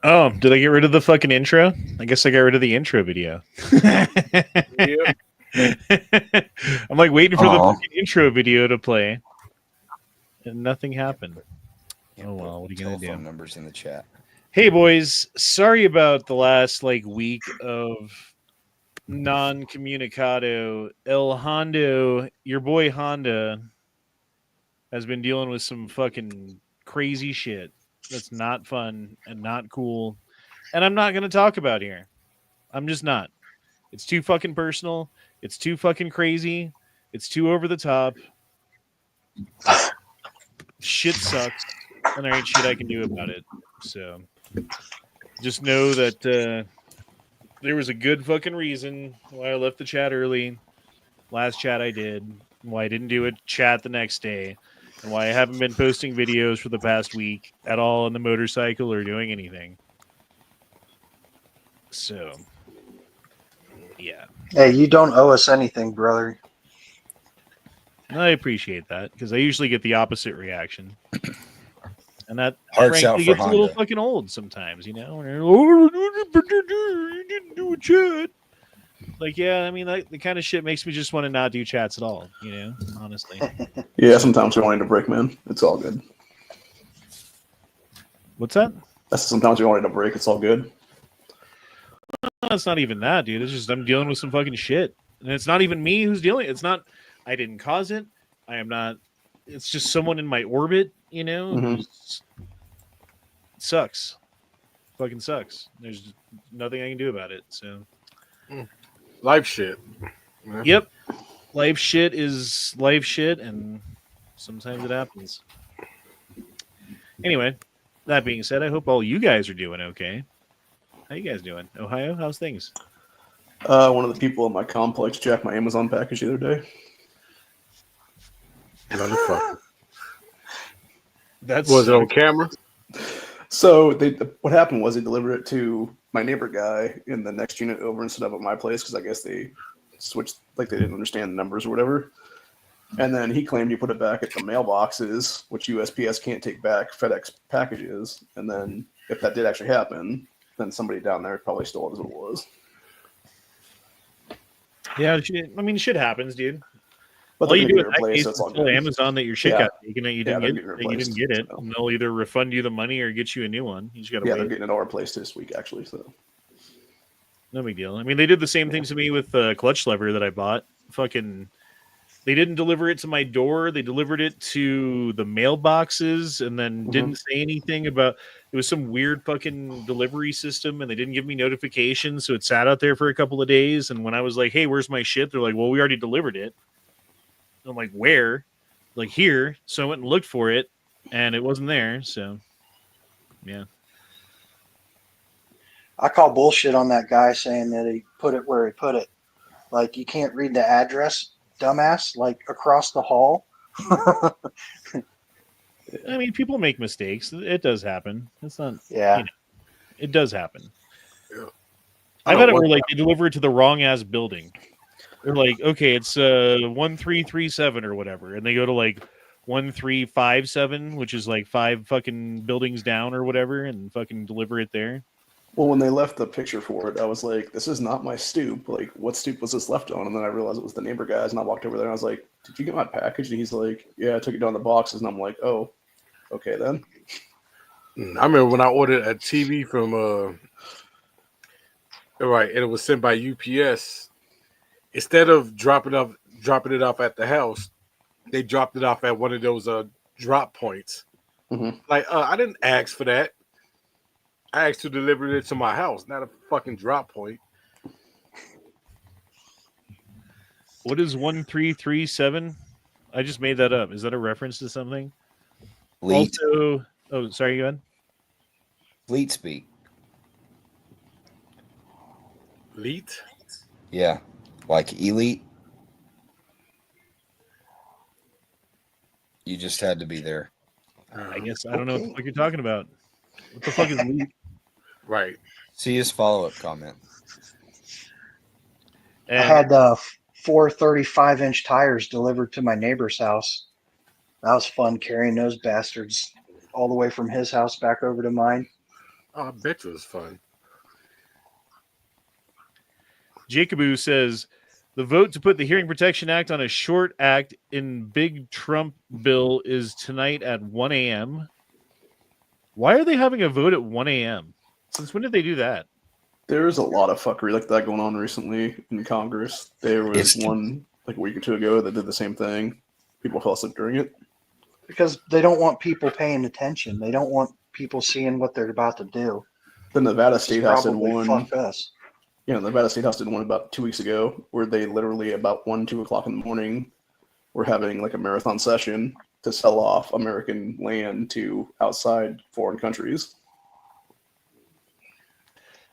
Oh, did I get rid of the fucking intro? I guess I got rid of the intro video. Yep. I'm like waiting for the fucking intro video to play, and nothing happened. Oh well, what are you gonna do? Telephone numbers in the chat. Hey boys, sorry about the last week of non-communicado. El Hondo, your boy Honda, has been dealing with some fucking crazy shit that's not fun and not cool, and I'm not going to talk about here. I'm just not. It's too fucking personal. It's too fucking crazy. It's too over the top. Shit sucks, and there ain't shit I can do about it. So just know that there was a good fucking reason why I left the chat early. Last chat I did. Why I didn't do a chat the next day. And why I haven't been posting videos for the past week at all on the motorcycle or doing anything. So, yeah. Hey, you don't owe us anything, brother. I appreciate that because I usually get the opposite reaction. And that, Hearts frankly, out for gets a little Honda. fucking old sometimes, you know? Oh, you didn't do a chat. Like, yeah, I mean, the kind of shit makes me just want to not do chats at all, you know, honestly. Yeah, sometimes we want to break, man. It's all good. What's that? Sometimes we wanted to break. It's all good. No, it's not even that, dude. It's just I'm dealing with some fucking shit. And it's not even me who's dealing. It's not, I didn't cause it. I am not, it's just someone in my orbit, you know? Mhm. It sucks. Fucking sucks. There's nothing I can do about it, so. Life shit. Yep. Life shit is life shit, and sometimes it happens. Anyway, that being said, I hope all you guys are doing okay. How you guys doing? Ohio, how's things? One of the people in my complex jacked my Amazon package the other day. Motherfucker. That's Was it on camera? So what happened was they delivered it to my neighbor guy in the next unit over instead of at my place because I guess they switched, like they didn't understand the numbers or whatever. And then he claimed he put it back at the mailboxes, which USPS can't take back FedEx packages. And then if that did actually happen, then somebody down there probably stole it as what it was. Yeah, I mean, shit happens, dude. But all you do in in that case is tell Amazon that your shit got taken, that you didn't get it, so. and they'll either refund you the money or get you a new one. You just gotta wait. They're getting it our place this week, actually. So no big deal. I mean, they did the same thing to me with the clutch lever that I bought. Fucking, they didn't deliver it to my door. They delivered it to the mailboxes, and then didn't say anything about. It was some weird fucking delivery system, and they didn't give me notifications, so it sat out there for a couple of days. And when I was like, "Hey, where's my shit?" They're like, "Well, we already delivered it." I'm like, where? Like, here. So I went and looked for it, and it wasn't there. So, yeah. I call bullshit on that guy saying that he put it where he put it. Like, you can't read the address, dumbass, like across the hall. I mean, people make mistakes. It does happen. It's not, yeah. You know, it does happen. Yeah. I've had it where, like, they deliver it to the wrong ass building. They're like, okay, it's 1337 or whatever, and they go to like 1357, which is like 5 fucking buildings down or whatever, and fucking deliver it there. Well, when they left the picture for it, I was like, this is not my stoop. Like, what stoop was this left on? And then I realized it was the neighbor guy's, and I walked over there and I was like, did you get my package? And he's like, yeah, I took it down the boxes. And I'm like, oh, okay then. I remember when I ordered a TV from right, and it was sent by UPS. Instead of dropping it off at the house, they dropped it off at one of those drop points. Mm-hmm. Like, I didn't ask for that. I asked to deliver it to my house, not a fucking drop point. What is 1337? I just made that up. Is that a reference to something? Fleet. Also, oh, sorry, go ahead. Fleet speak. Elite? Yeah. Like elite. You just had to be there. I guess I don't know what the fuck you're talking about. What the fuck is elite? Right. See his follow-up comment. I had 4 35-inch tires delivered to my neighbor's house. That was fun carrying those bastards all the way from his house back over to mine. Oh, I bet you it was fun. Jacobu says the vote to put the Hearing Protection Act on a short act in big Trump bill is tonight at 1 a.m. Why are they having a vote at 1 a.m.? Since when did they do that? There's a lot of fuckery like that going on recently in Congress. There was one like a week or two ago that did the same thing. People fell asleep during it. Because they don't want people paying attention. They don't want people seeing what they're about to do. The Nevada It's State House did probably one. fuck us. Yeah, the Nevada State House did one about 2 weeks ago where they literally about 1, 2 o'clock in the morning were having like a marathon session to sell off American land to outside foreign countries.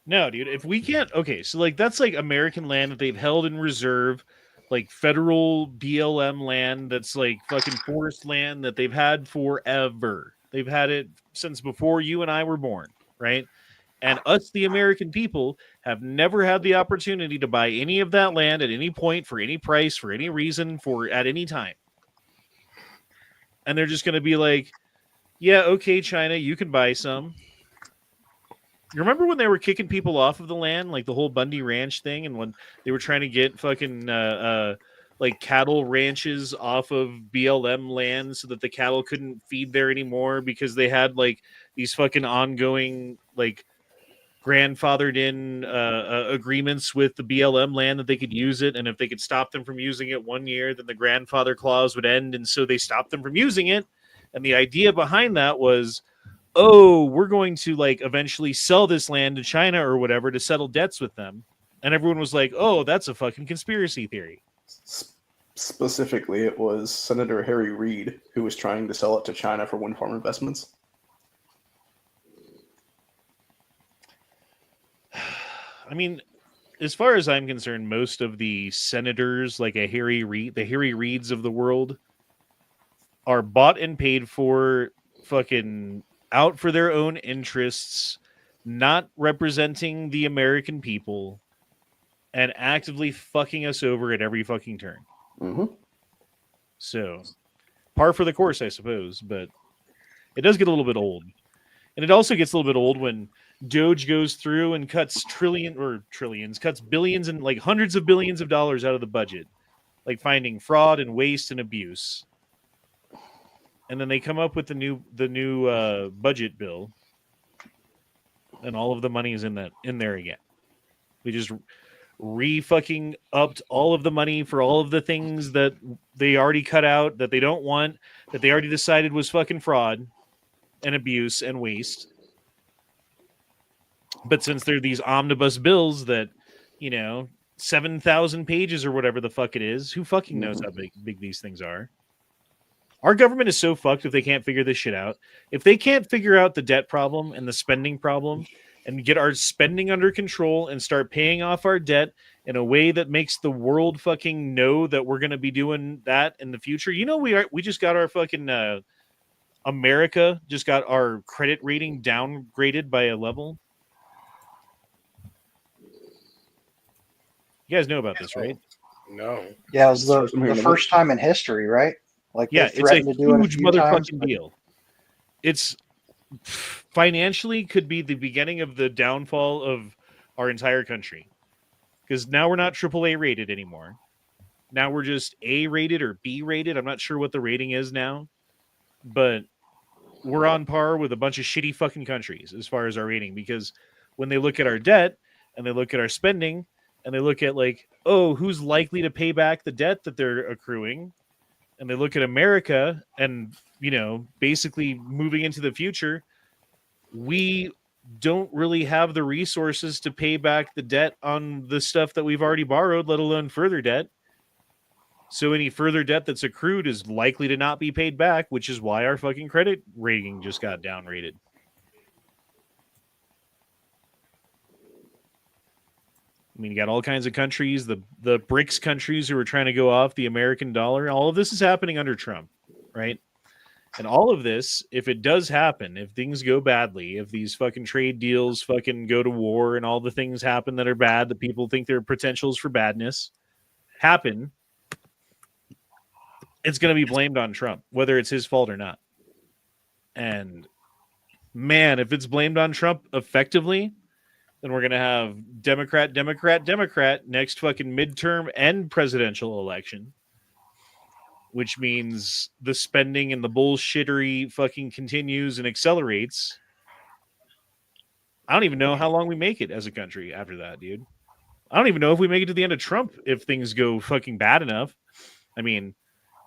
No, dude. If we can't, okay, so like that's like American land that they've held in reserve, like federal BLM land that's like fucking forest land that they've had forever. They've had it since before you and I were born, right? And us, the American people, have never had the opportunity to buy any of that land at any point for any price, for any reason, for at any time. And they're just going to be like, yeah, okay, China, you can buy some. You remember when they were kicking people off of the land, like the whole Bundy Ranch thing, and when they were trying to get fucking like cattle ranches off of BLM land so that the cattle couldn't feed there anymore because they had like these fucking ongoing like grandfathered in agreements with the BLM land that they could use it, and if they could stop them from using it 1 year, then the grandfather clause would end, and so they stopped them from using it. And the idea behind that was, oh, we're going to like eventually sell this land to China or whatever to settle debts with them. And everyone was like, oh, that's a fucking conspiracy theory. Specifically, it was Senator Harry Reid who was trying to sell it to China for wind farm investments. I mean, as far as I'm concerned, most of the senators, like the Harry Reids of the world, are bought and paid for, fucking out for their own interests, not representing the American people, and actively fucking us over at every fucking turn. Mm-hmm. So, par for the course, I suppose, but it does get a little bit old. And it also gets a little bit old when Doge goes through and cuts cuts billions and like hundreds of billions of dollars out of the budget, like finding fraud and waste and abuse. And then they come up with the new budget bill, and all of the money is in there again. We just re-fucking upped all of the money for all of the things that they already cut out, that they don't want, that they already decided was fucking fraud and abuse and waste. But since they're these omnibus bills that, 7,000 pages or whatever the fuck it is, who fucking knows how big these things are? Our government is so fucked if they can't figure this shit out. If they can't figure out the debt problem and the spending problem and get our spending under control and start paying off our debt in a way that makes the world fucking know that we're going to be doing that in the future. We just got our fucking America just got our credit rating downgraded by a level. You guys know about this, right? No. Yeah, it was the first time in history, right? Like, yeah, they threatened it's a to do it huge motherfucking deal. It's financially could be the beginning of the downfall of our entire country, because now we're not AAA rated anymore. Now we're just A rated or B rated. I'm not sure what the rating is now, but we're on par with a bunch of shitty fucking countries as far as our rating, because when they look at our debt and they look at our spending and they look at like, oh, who's likely to pay back the debt that they're accruing, and they look at America and, basically moving into the future, we don't really have the resources to pay back the debt on the stuff that we've already borrowed, let alone further debt. So any further debt that's accrued is likely to not be paid back, which is why our fucking credit rating just got downrated. I mean, you got all kinds of countries, the BRICS countries who are trying to go off the American dollar. All of this is happening under Trump, right? And all of this, if it does happen, if things go badly, if these fucking trade deals fucking go to war and all the things happen that are bad, that people think they're potentials for badness, happen, it's going to be blamed on Trump, whether it's his fault or not. And man, if it's blamed on Trump effectively, then we're gonna have Democrat next fucking midterm and presidential election, which means the spending and the bullshittery fucking continues and accelerates. I don't even know how long we make it as a country after that, dude. I don't even know if we make it to the end of Trump if things go fucking bad enough. I mean,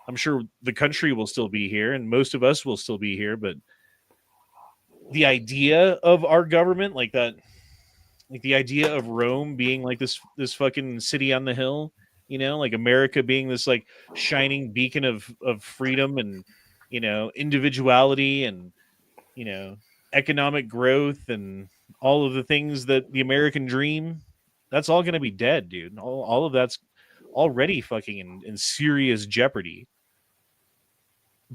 I'm sure the country will still be here and most of us will still be here, but the idea of our government, like that, like the idea of Rome being like this fucking city on the hill, you know, like America being this like shining beacon of freedom and, you know, individuality and, you know, economic growth and all of the things that the American dream, that's all going to be dead, dude. All of that's already fucking in serious jeopardy.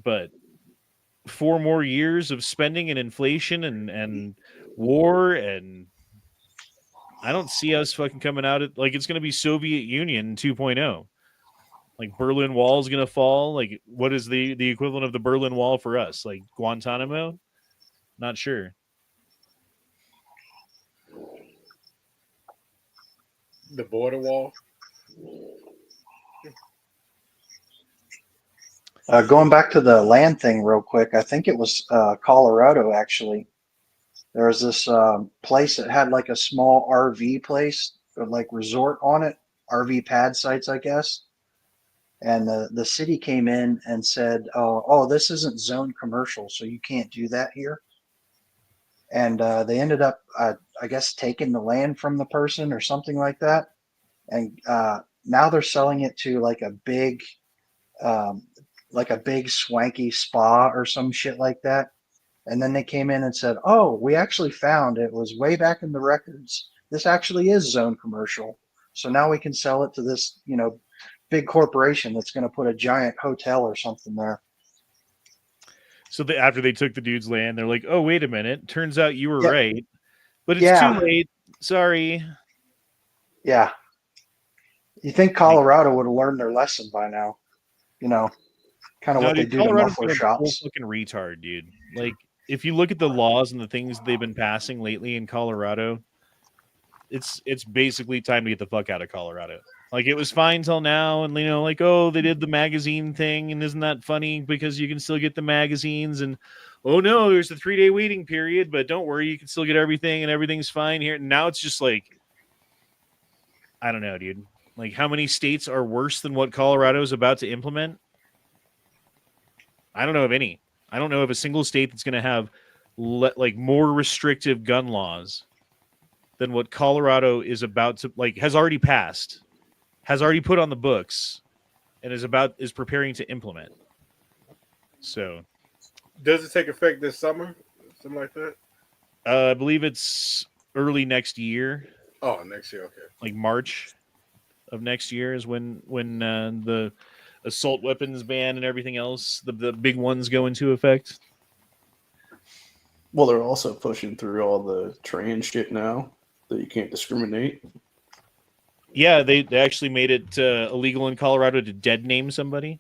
But 4 more years of spending and inflation and war, and I don't see us fucking coming out at, like, it's going to be Soviet Union 2.0. Like Berlin Wall is going to fall. Like, what is the equivalent of the Berlin Wall for us? Like Guantanamo? Not sure. The border wall. Going back to the land thing real quick, I think it was Colorado actually. There was this place that had like a small RV place, or like resort on it, RV pad sites, I guess. And the city came in and said, "Oh, this isn't zone commercial, so you can't do that here." And they ended up, I guess, taking the land from the person or something like that. And now they're selling it to um, like a big swanky spa or some shit like that. And then they came in and said, "Oh, we actually found it was way back in the records. This actually is zone commercial. So now we can sell it to this, you know, big corporation that's going to put a giant hotel or something there." So after they took the dude's land, they're like, "Oh, wait a minute. Turns out you were Yeah. right, but it's Yeah. too late. Sorry." Yeah. You think Colorado would have learned their lesson by now? You know, kind of No, what they dude, do to Colorado's muffler been a full shops. fucking retard, dude. Like, if you look at the laws and the things they've been passing lately in Colorado, it's basically time to get the fuck out of Colorado. Like, it was fine till now, and, you know, like, oh, they did the magazine thing, and isn't that funny because you can still get the magazines, and oh no, there's a 3-day waiting period, but don't worry, you can still get everything, and everything's fine here. And now it's just like, I don't know, dude. Like, how many states are worse than what Colorado is about to implement? I don't know of any. I don't know of a single state that's going to have like more restrictive gun laws than what Colorado is about to, like, has already passed, has already put on the books, and is preparing to implement. So, Does it take effect this summer? Something like that? I believe it's early next year, Oh, next year. Okay. like March of next year is when the assault weapons ban and everything else, the big ones go into effect. Well, they're also pushing through all the trans shit now that you can't discriminate. Yeah, they actually made it illegal in Colorado to dead name somebody.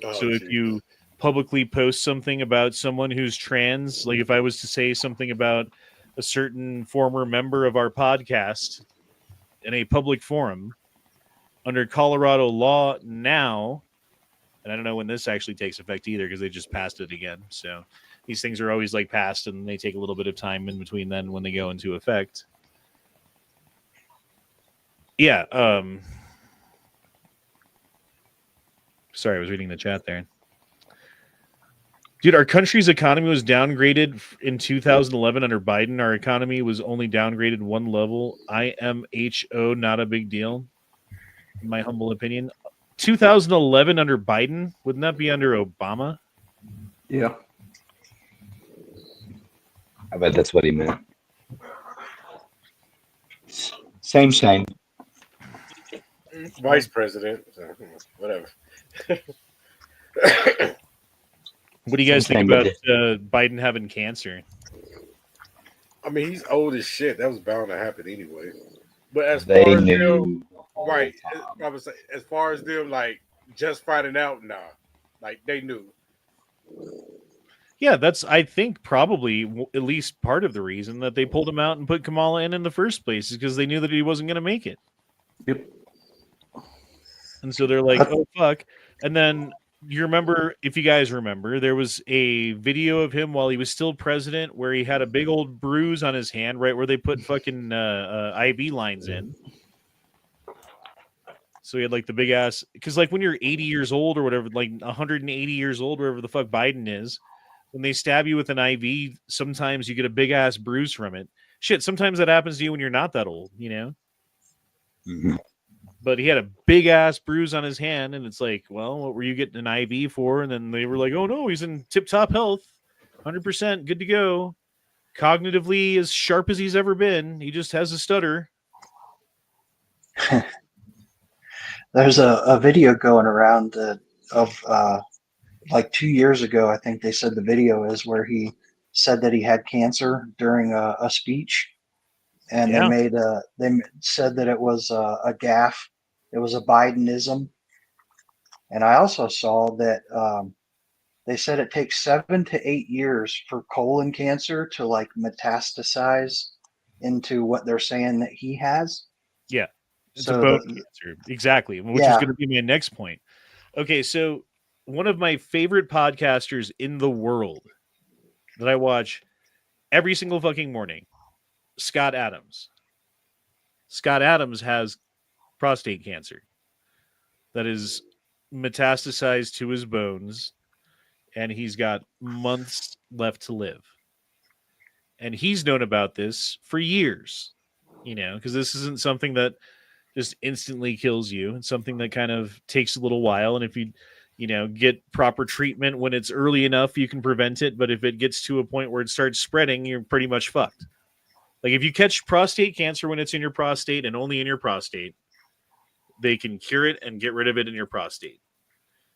Oh, So if you publicly post something about someone who's trans, like if I was to say something about a certain former member of our podcast in a public forum, under Colorado law now, and I don't know when this actually takes effect either because they just passed it again. So these things are always like passed and they take a little bit of time in between then when they go into effect. Yeah. Sorry, I was reading the chat there. Dude, our country's economy was downgraded in 2011 under Biden. Our economy was only downgraded one level. IMHO, not a big deal, in my humble opinion. 2011 under Biden? Wouldn't that be under Obama? Yeah. I bet that's what he meant. Same. Vice president. So, whatever. What do you guys think Same about thing, Biden having cancer? I mean, he's old as shit. That was bound to happen anyway. But as They far as knew. them, right? I was as far as them like just finding out, nah, like they knew. Yeah, that's I think probably at least part of the reason that they pulled him out and put Kamala in the first place is because they knew that he wasn't going to make it. Yep. And so they're like, "Oh fuck!" And then you remember, if you guys remember, there was a video of him while he was still president where he had a big old bruise on his hand, right where they put fucking IV lines in. So he had like the big ass, because like when you're 80 years old or whatever, like 180 years old, wherever the fuck Biden is, when they stab you with an IV, sometimes you get a big ass bruise from it. Shit, sometimes that happens to you when you're not that old, you know? Mm-hmm. But he had a big ass bruise on his hand, and it's like, well, what were you getting an IV for? And then they were like, oh no, he's in tip top health, 100% good to go, cognitively as sharp as he's ever been. He just has a stutter. There's a video going around of like 2 years ago. I think they said the video is where he said that he had cancer during a speech, and Yeah. they said that it was a gaffe. It was a Bidenism. And I also saw that they said it takes 7 to 8 years for colon cancer to like metastasize into what they're saying that he has. Yeah. It's So a bone cancer. Exactly. Which is Yeah. going to be my next point. Okay, so one of my favorite podcasters in the world that I watch every single fucking morning, Scott Adams. Scott Adams has prostate cancer that is metastasized to his bones, and he's got months left to live. And he's known about this for years, you know, because this isn't something that just instantly kills you. It's something that kind of takes a little while. And if you know, get proper treatment when it's early enough, you can prevent it. But if it gets to a point where it starts spreading, you're pretty much fucked. Like if you catch prostate cancer when it's in your prostate and only in your prostate, they can cure it and get rid of it in your prostate.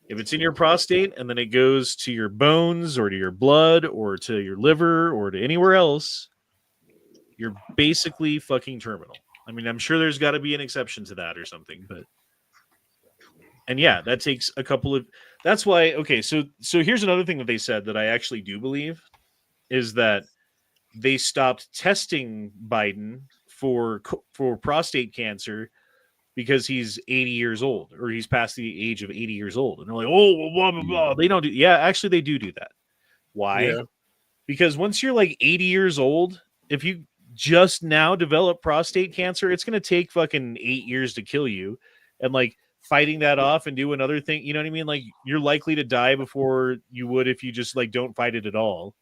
If it's in your prostate and then it goes to your bones or to your blood or to your liver or to anywhere else, you're basically fucking terminal. I mean, I'm sure there's got to be an exception to that or something, but and yeah, that takes a couple of. That's why. Okay, so here's another thing that they said that I actually do believe is that they stopped testing Biden for prostate cancer because he's 80 years old or he's past the age of 80 years old, and they're like, oh, well, blah blah blah. They don't do. Yeah, actually, they do that. Why? Yeah. Because once you're like 80 years old, if you just now develop prostate cancer, it's going to take fucking 8 years to kill you. And like fighting that off and do another thing, you know what I mean? Like you're likely to die before you would if you just like don't fight it at all.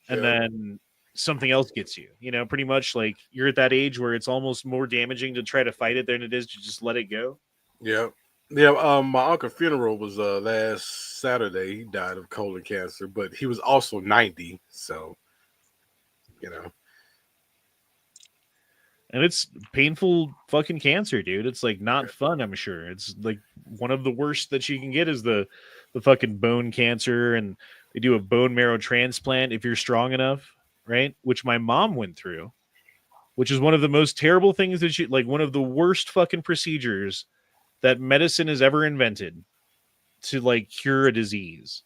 And then something else gets you, you know, pretty much like you're at that age where it's almost more damaging to try to fight it than it is to just let it go. Yeah. Yeah. My uncle's funeral was last Saturday. He died of colon cancer, but he was also 90. So, you know. And it's painful fucking cancer, dude. It's like not fun, I'm sure. It's like one of the worst that you can get is the fucking bone cancer, and they do a bone marrow transplant if you're strong enough, right? Which my mom went through, which is one of the most terrible things that she like one of the worst fucking procedures that medicine has ever invented to like cure a disease.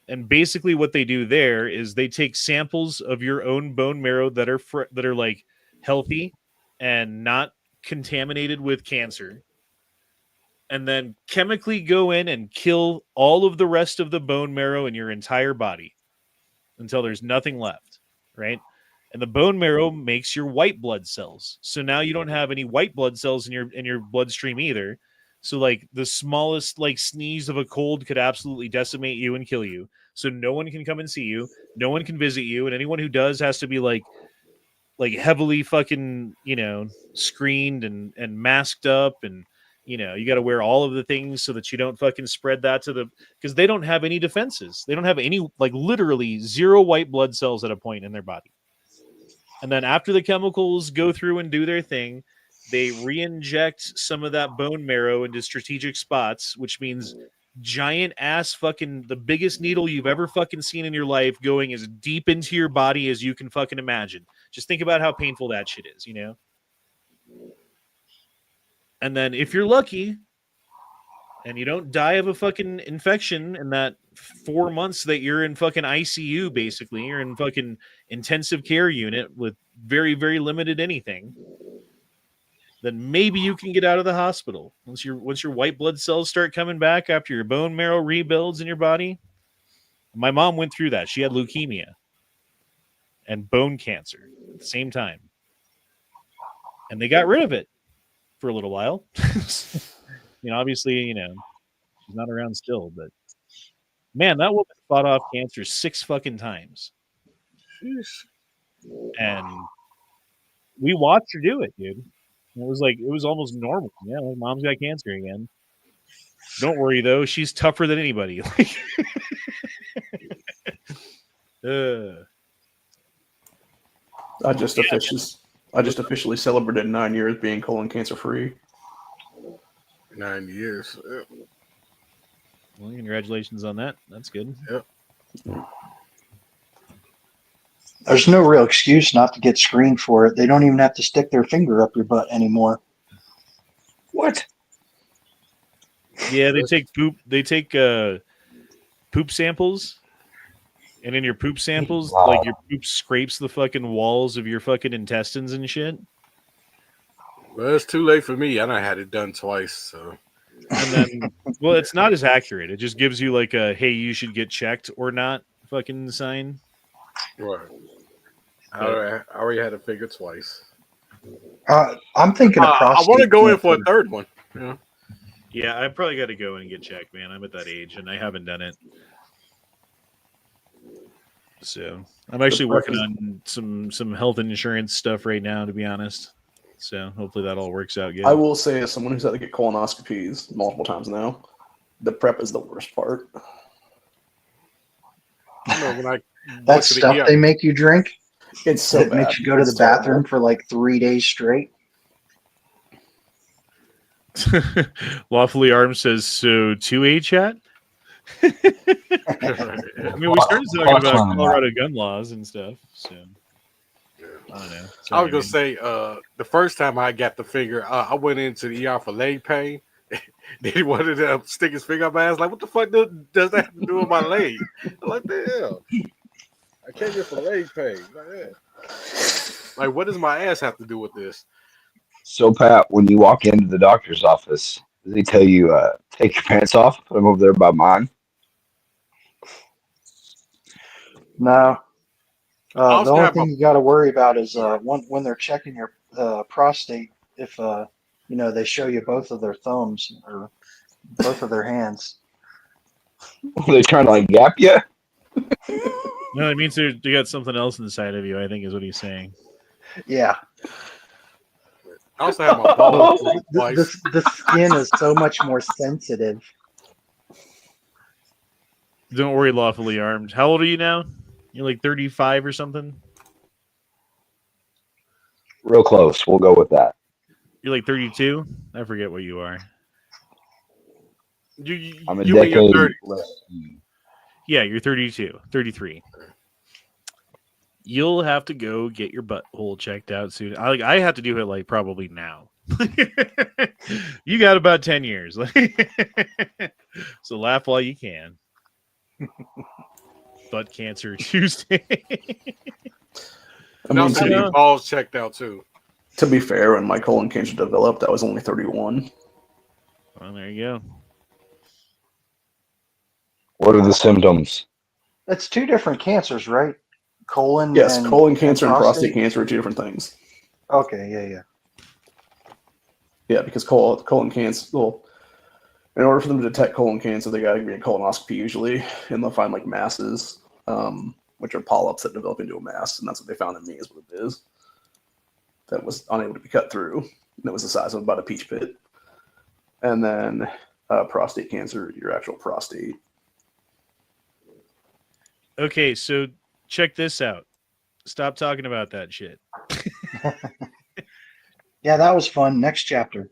And basically what they do there is they take samples of your own bone marrow that are like healthy and not contaminated with cancer, and then chemically go in and kill all of the rest of the bone marrow in your entire body until there's nothing left, right? And the bone marrow makes your white blood cells. So now you don't have any white blood cells in your bloodstream either. So like the smallest like sneeze of a cold could absolutely decimate you and kill you. So no one can come and see you. No one can visit you. And anyone who does has to be like heavily fucking, you know, screened and masked up. And, you know, you got to wear all of the things so that you don't fucking spread that to because they don't have any defenses. They don't have any, like literally zero white blood cells at a point in their body. And then after the chemicals go through and do their thing, they re-inject some of that bone marrow into strategic spots, which means giant ass fucking the biggest needle you've ever fucking seen in your life going as deep into your body as you can fucking imagine. Just think about how painful that shit is, you know? And then if you're lucky and you don't die of a fucking infection in that 4 months that you're in fucking ICU, basically. You're in fucking intensive care unit with very, very limited anything. Then maybe you can get out of the hospital once your white blood cells start coming back after your bone marrow rebuilds in your body. My mom went through that. She had leukemia and bone cancer at the same time, and they got rid of it for a little while. Obviously, she's not around still, but man, that woman fought off cancer 6 fucking times. Jeez. And we watched her do it, dude. It was almost normal. Yeah, like mom's got cancer again. Don't worry though, she's tougher than anybody. I just officially celebrated 9 years being colon cancer free. 9 years. Yep. Well, congratulations on that. That's good. Yep. There's no real excuse not to get screened for it. They don't even have to stick their finger up your butt anymore. What? Yeah, they take poop. They take poop samples, and in your poop samples, Wow. like your poop scrapes the fucking walls of your fucking intestines and shit. Well, it's too late for me. I done had it done twice. So. And then, well, it's not as accurate. It just gives you like a "hey, you should get checked" or not fucking sign. Right. I already had a figure twice. I'm thinking of I prostate want to go in for a cancer. third one. Yeah. Yeah, I probably got to go in and get checked, man. I'm at that age, and I haven't done it. So I'm actually working on some health insurance stuff right now, to be honest. So hopefully that all works out good. I will say, as someone who's had to get colonoscopies multiple times now, the prep is the worst part. When I That went to the stuff ER, they make you drink. It's so It bad. makes you go to It's the terrible. bathroom for like 3 days straight. Lawfully Armed says, so 2A chat? I mean, we started talking about Colorado gun laws and stuff, so I don't know. I was Sorry, gonna say, the first time I got the finger, I went into the ER for leg pain. Then he wanted to stick his finger up my ass. Like, what the fuck does that have to do with my leg? I'm like, the hell? I came here for leg pain. Like, what does my ass have to do with this? So, Pat, when you walk into the doctor's office, does he tell you, take your pants off, put them over there by mine? No. The also only have thing you got to worry about is when they're checking your prostate, if they show you both of their thumbs or both of their hands. Are they trying to, like, gap you? No, it means they got something else inside of you, I think is what he's saying. Yeah. I also have my balls twice. The skin is so much more sensitive. Don't worry, Lawfully Armed. How old are you now? You're like 35 or something? Real close. We'll go with that. You're like 32? I forget what you are. I'm a You in your decade 30s. less than you. Yeah, you're 32, 33. You'll have to go get your butthole checked out soon. I have to do it like probably now. You got about 10 years. So laugh while you can. Butt Cancer Tuesday. I mean, Also, your balls checked out too. to be fair, when my colon cancer developed, I was only 31. Well, there you go. What are the symptoms? It's 2 different cancers, right? Colon. Yes, and, colon cancer and prostate prostate cancer are 2 different things. Okay, yeah. Yeah, because colon cancer, well, in order for them to detect colon cancer, they got to be a colonoscopy usually, and they'll find like masses, which are polyps that develop into a mass, and that's what they found in me is what it is. That was unable to be cut through, and it was the size of about a peach pit. And then prostate cancer, your actual prostate. Okay, so check this out. Stop talking about that shit. Yeah, that was fun. Next chapter.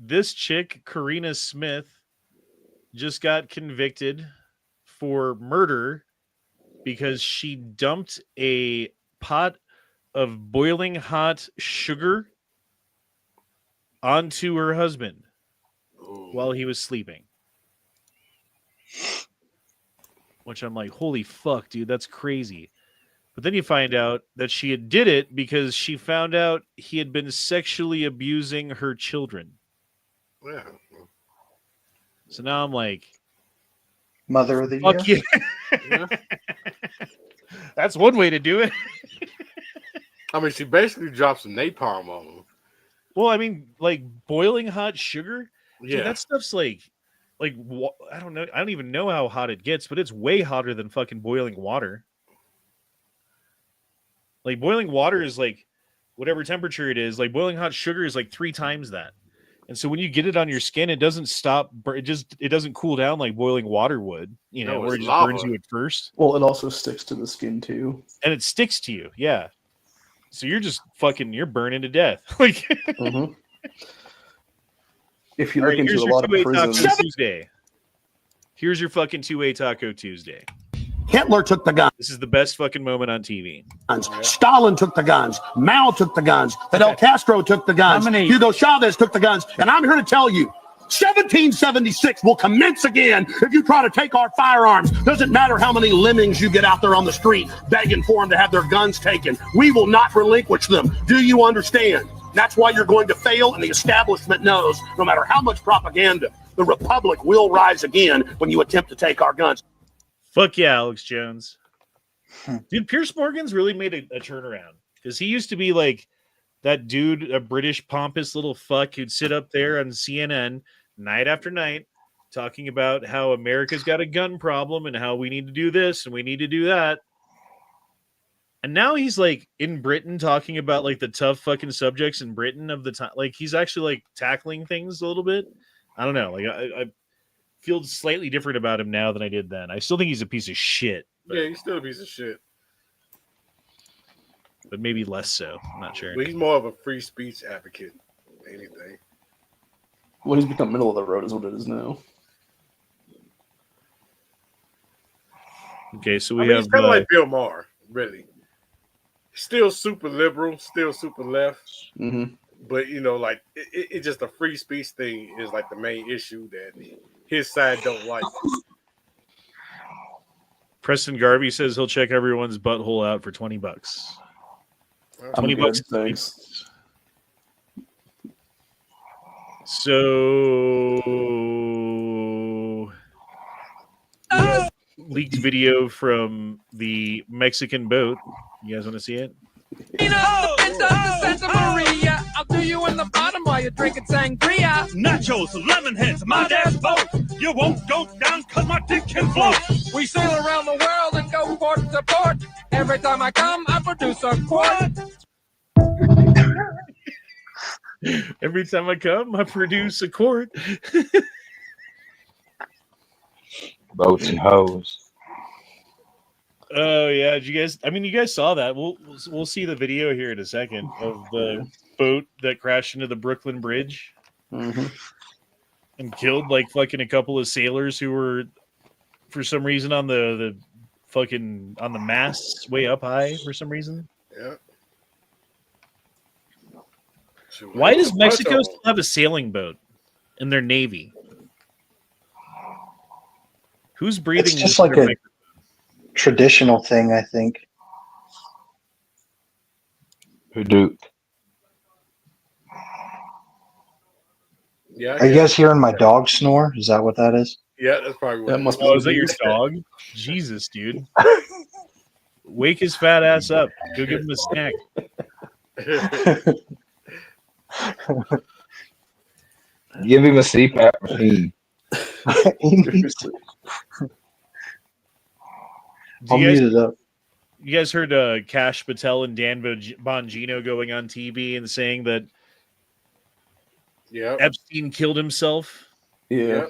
This chick, Karina Smith, just got convicted for murder because she dumped a pot of boiling hot sugar onto her husband while he was sleeping. Which I'm like, holy fuck, dude, that's crazy. But then you find out that she had did it because she found out he had been sexually abusing her children. Yeah. So now I'm like, Mother of the year. fuck yeah. Yeah. That's one way to do it. I mean, she basically dropped some napalm on him. Well, I mean, like boiling hot sugar. Yeah. Dude, that stuff's like I don't know. I don't even know how hot it gets, but it's way hotter than fucking boiling water. Like boiling water is like whatever temperature it is. Like boiling hot sugar is like 3 times that. And so when you get it on your skin, it doesn't stop. It doesn't cool down like boiling water would. You know, No, where it it's just burns lava. you at first, Well, it also sticks to the skin too. and it sticks to you. Yeah. So you're just you're burning to death. Like. Mm-hmm. If you All look right, into here's a your lot of two-way prisons, Taco Tuesday. Here's your fucking two-way Taco Tuesday. Hitler took the guns. This is the best fucking moment on TV. Stalin took the guns. Mao took the guns. Fidel Castro took the guns. Hugo Chavez took the guns. And I'm here to tell you, 1776 will commence again if you try to take our firearms. Doesn't matter how many lemmings you get out there on the street begging for them to have their guns taken. We will not relinquish them. Do you understand? That's why you're going to fail, and the establishment knows no matter how much propaganda, the Republic will rise again when you attempt to take our guns. Fuck yeah, Alex Jones. Dude, Pierce Morgan's really made a turnaround. Because he used to be like that dude, a British pompous little fuck who'd sit up there on CNN night after night talking about how America's got a gun problem and how we need to do this and we need to do that. And now he's like in Britain talking about like the tough fucking subjects in Britain of the time. Like he's actually like tackling things a little bit. I don't know. Like I feel slightly different about him now than I did then. I still think he's a piece of shit. Yeah, he's still a piece of shit. But maybe less so. I'm not sure. But he's more of a free speech advocate than anything. well, he's become middle of the road, is what it is now. Okay, so I we mean, have it's kind of like Bill Maher, really. Still super liberal, still super left. Mm-hmm. But, you know, like, it just a free speech thing is like the main issue that his side don't like. Preston Garvey says he'll check everyone's butthole out for $20. I'm 20 good, bucks. thanks. So leaked video from the Mexican boat. You guys want to see it? I'll do you in the bottom while you're drinking sangria. Nachos, lemon heads, my dad's boat. You won't go down cause my dick can float. We sail around the world and go port to port. Every time I come, I produce a quart. Every time I come, I produce a quart. Boats and hoes. Oh yeah, did you guys? I mean, you guys saw that. We'll see the video here in a second of the boat that crashed into the Brooklyn Bridge Mm-hmm. and killed like fucking a couple of sailors who were, for some reason, on the fucking on the masts way up high for some reason. Yeah. Shoot, Why does a bunch Mexico of still have a sailing boat in their navy? Who's breathing? It's just this like a microphone? traditional thing, I think. Who do? Yeah, Are you guys hearing my dog snore? Is that what that is? yeah, that's probably what That must be Oh, is that your dog? Jesus, dude. Wake his fat ass up. Go give him a snack. Give him a CPAP machine. Seriously. Do I'll you guys, mute it up. you guys heard Cash Patel and Dan Bongino going on TV and saying that Yeah. Epstein killed himself Yeah.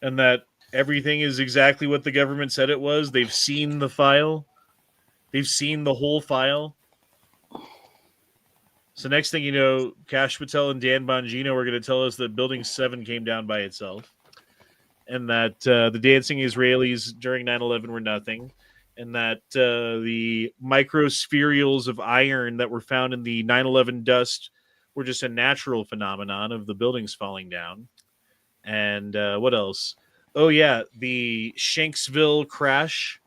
and that everything is exactly what the government said it was? They've seen the file. They've seen the whole file. So next thing you know, Cash Patel and Dan Bongino are going to tell us that Building 7 came down by itself and that the dancing Israelis during 9/11 were nothing and that the microspherules of iron that were found in the 9/11 dust were just a natural phenomenon of the buildings falling down. And what else? oh yeah, the Shanksville crash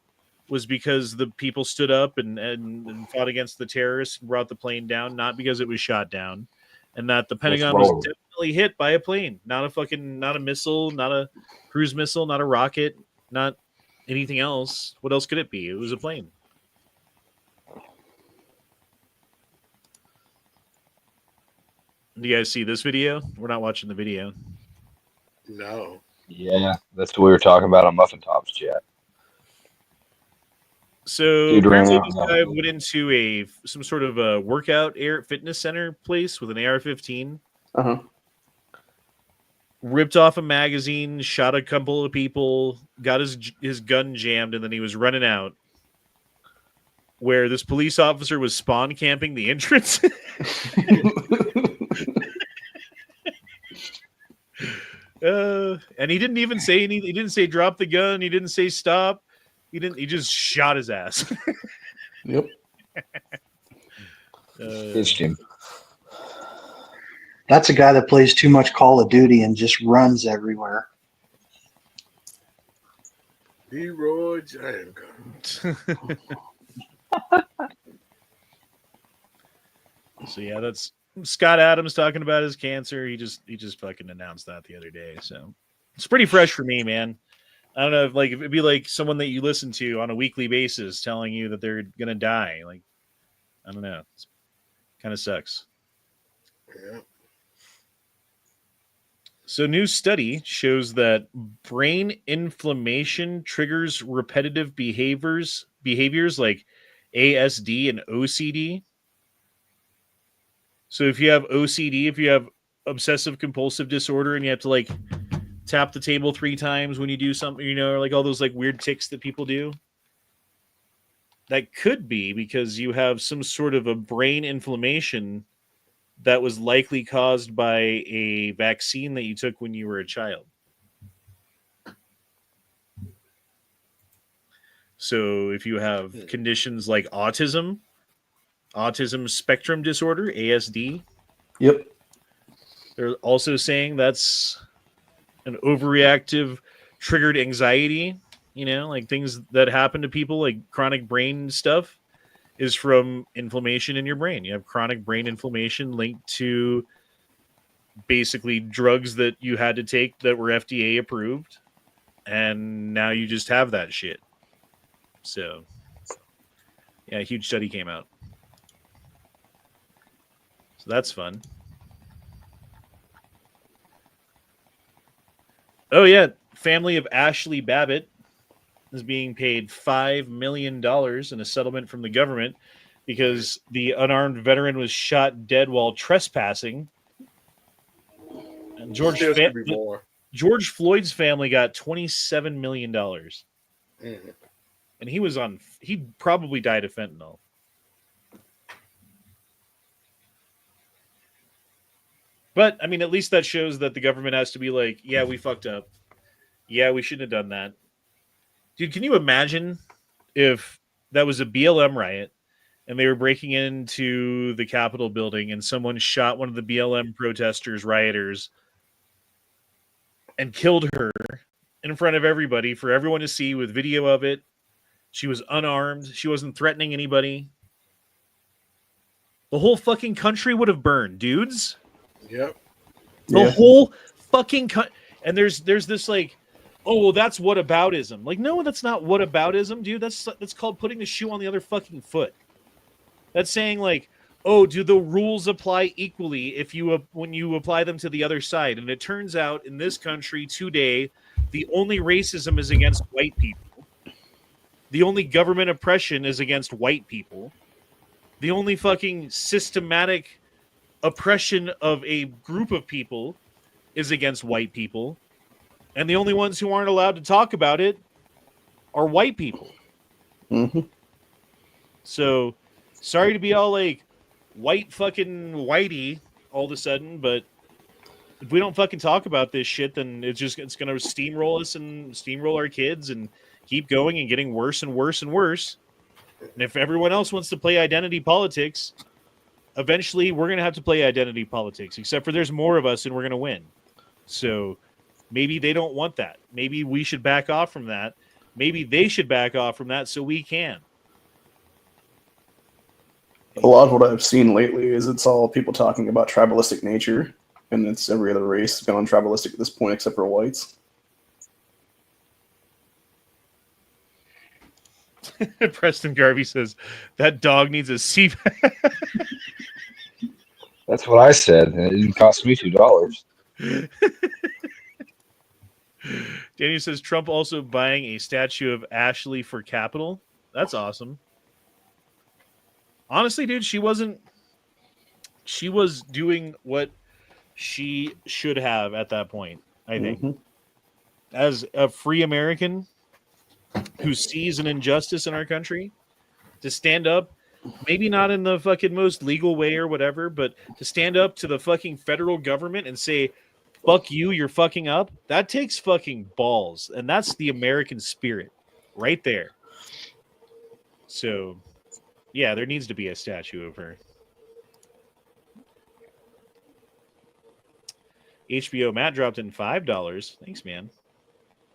was because the people stood up and fought against the terrorists and brought the plane down, not because it was shot down, and that the Pentagon was wrong. definitely hit by a plane, not a missile, not a cruise missile, not a rocket, not anything else. What else could it be? It was a plane. Do you guys see this video? We're not watching the video. No. Yeah, that's what we were talking about on Muffin Tops chat. So Dude ran apparently out this of guy that. went into some sort of a workout fitness center place with an AR-15, Uh-huh. ripped off a magazine, shot a couple of people, got his gun jammed, and then he was running out. Where this police officer was spawn camping the entrance. And he didn't even say anything. He didn't say drop the gun. He didn't say stop. He just shot his ass. Yep. Pitched him. That's a guy that plays too much Call of Duty and just runs everywhere. Leroy Jenkins. So yeah, that's Scott Adams talking about his cancer. He just fucking announced that the other day. So it's pretty fresh for me, man. I don't know if it'd be like someone that you listen to on a weekly basis telling you that they're gonna die. Like, I don't know. It kind of sucks. Yeah. So, new study shows that brain inflammation triggers repetitive behaviors like ASD and OCD. So, if you have OCD, if you have obsessive compulsive disorder, and you have to like tap the table 3 times when you do something, like all those like weird tics that people do, that could be because you have some sort of a brain inflammation that was likely caused by a vaccine that you took when you were a child. So if you have conditions like autism spectrum disorder, ASD, Yep. they're also saying that's an overreactive triggered anxiety, like things that happen to people like chronic brain stuff is from inflammation in your brain. You have chronic brain inflammation linked to basically drugs that you had to take that were FDA approved, and now you just have that shit. So, yeah, a huge study came out. So that's fun. Oh, yeah, family of Ashley Babbitt is being paid $5 million in a settlement from the government because the unarmed veteran was shot dead while trespassing. And George Floyd's family got $27 million. Mm-hmm. And he probably died of fentanyl. But, I mean, at least that shows that the government has to be like, yeah, we fucked up. Yeah, we shouldn't have done that. Dude, can you imagine if that was a BLM riot and they were breaking into the Capitol building and someone shot one of the BLM protesters, rioters, and killed her in front of everybody for everyone to see with video of it? She was unarmed. She wasn't threatening anybody. The whole fucking country would have burned, dudes. Yep. The whole fucking country. And there's this like, oh, well, that's whataboutism. Like, no, that's not whataboutism, dude. That's called putting the shoe on the other fucking foot. That's saying like, oh, do the rules apply equally when you apply them to the other side? And it turns out in this country today, the only racism is against white people. The only government oppression is against white people. The only fucking systematic oppression of a group of people is against white people. And the only ones who aren't allowed to talk about it are white people. Mm-hmm. So, sorry to be all like white fucking whitey all of a sudden, but if we don't fucking talk about this shit, then it's going to steamroll us and steamroll our kids and keep going and getting worse and worse and worse. And if everyone else wants to play identity politics, eventually we're going to have to play identity politics, except for there's more of us and we're going to win. So Maybe they don't want that. Maybe we should back off from that. Maybe they should back off from that so we can. A lot of what I've seen lately is it's all people talking about tribalistic nature, and it's every other race gone tribalistic at this point except for whites. Preston Garvey says that dog needs a CPAP. That's what I said. And it didn't cost me $2. Daniel says Trump also buying a statue of Ashley for capital. That's awesome. Honestly, dude, she was doing what she should have at that point, I think. As a free American who sees an injustice in our country, to stand up, maybe not in the fucking most legal way or whatever, but to stand up to the fucking federal government and say, fuck you, you're fucking up, that takes fucking balls. And that's the American spirit right there. So, yeah, there needs to be a statue of her. HBO Matt dropped in $5. Thanks, man.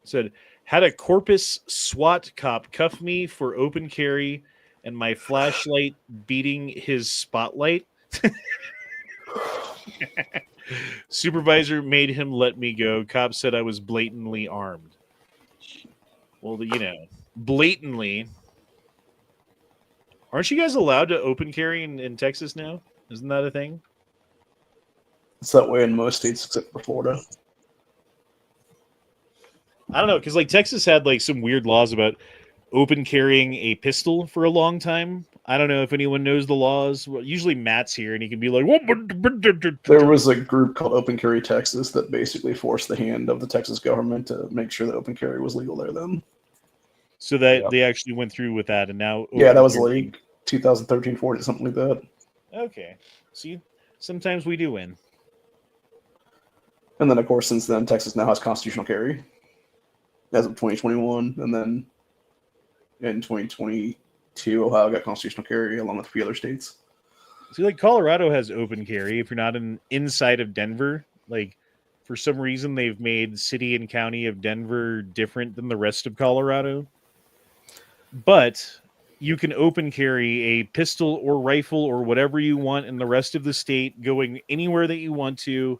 Said, had a Corpus SWAT cop cuff me for open carry and my flashlight beating his spotlight. Supervisor made him let me go. Cop said I was blatantly armed. Well, you know, blatantly. Aren't you guys allowed to open carry in Texas now? Isn't that a thing? It's that way in most states except for Florida. I don't know, because like Texas had like some weird laws about open carrying a pistol for a long time. I don't know if anyone knows the laws. Well, usually Matt's here and he can be like, there was a group called Open Carry Texas that basically forced the hand of the Texas government to make sure that open carry was legal there then. So that they actually went through with that, and now yeah, that was like 2013, 14, something like that. Okay, see, sometimes we do win. And then, of course, since then, Texas now has constitutional carry as of 2021, and then in 2022, Ohio got constitutional carry along with a few other states. See, like Colorado has open carry if you're not inside of Denver. Like, for some reason, they've made city and county of Denver different than the rest of Colorado. But you can open carry a pistol or rifle or whatever you want in the rest of the state, going anywhere that you want to,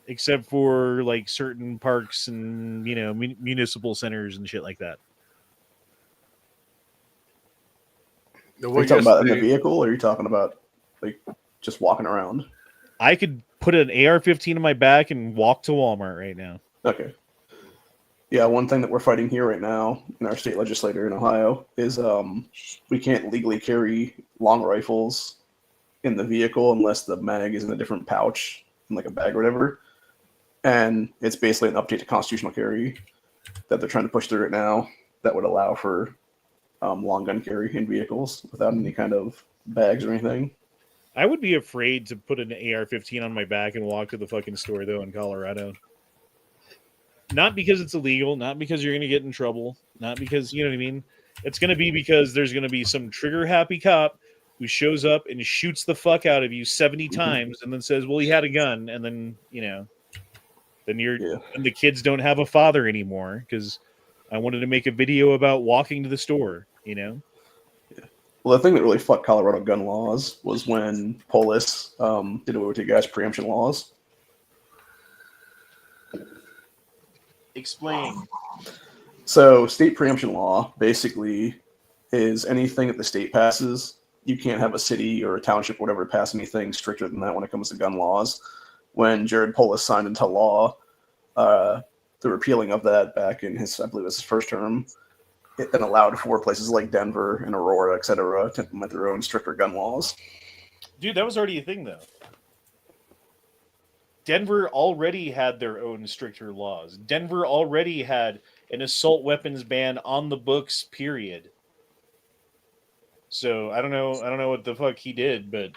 except for like certain parks and, you know, municipal centers and shit like that. Are you talking about in the vehicle, or are you talking about like just walking around? I could put an AR-15 in my back and walk to Walmart right now. Okay. Yeah, one thing that we're fighting here right now in our state legislature in Ohio is we can't legally carry long rifles in the vehicle unless the mag is in a different pouch, in like a bag or whatever. And it's basically an update to constitutional carry that they're trying to push through right now that would allow for long gun carry in vehicles without any kind of bags or anything. I would be afraid to put an AR-15 on my back and walk to the fucking store, though, in Colorado. Not because it's illegal, not because you're going to get in trouble, not because, you know what I mean? It's going to be because there's going to be some trigger-happy cop who shows up and shoots the fuck out of you 70 times and then says, well, he had a gun, and then, you know, then and the kids don't have a father anymore because I wanted to make a video about walking to the store, you know? Yeah. Well, the thing that really fucked Colorado gun laws was when Polis did away with you guys' preemption laws. Explain. So, state preemption law basically is anything that the state passes. You can't have a city or a township or whatever pass anything stricter than that when it comes to gun laws. When Jared Polis signed into law the repealing of that back in his, I believe it was his first term, it then allowed for places like Denver and Aurora, et cetera, to implement their own stricter gun laws. Dude, that was already a thing, though. Denver already had their own stricter laws. Denver already had an assault weapons ban on the books, period. So I don't know what the fuck he did, but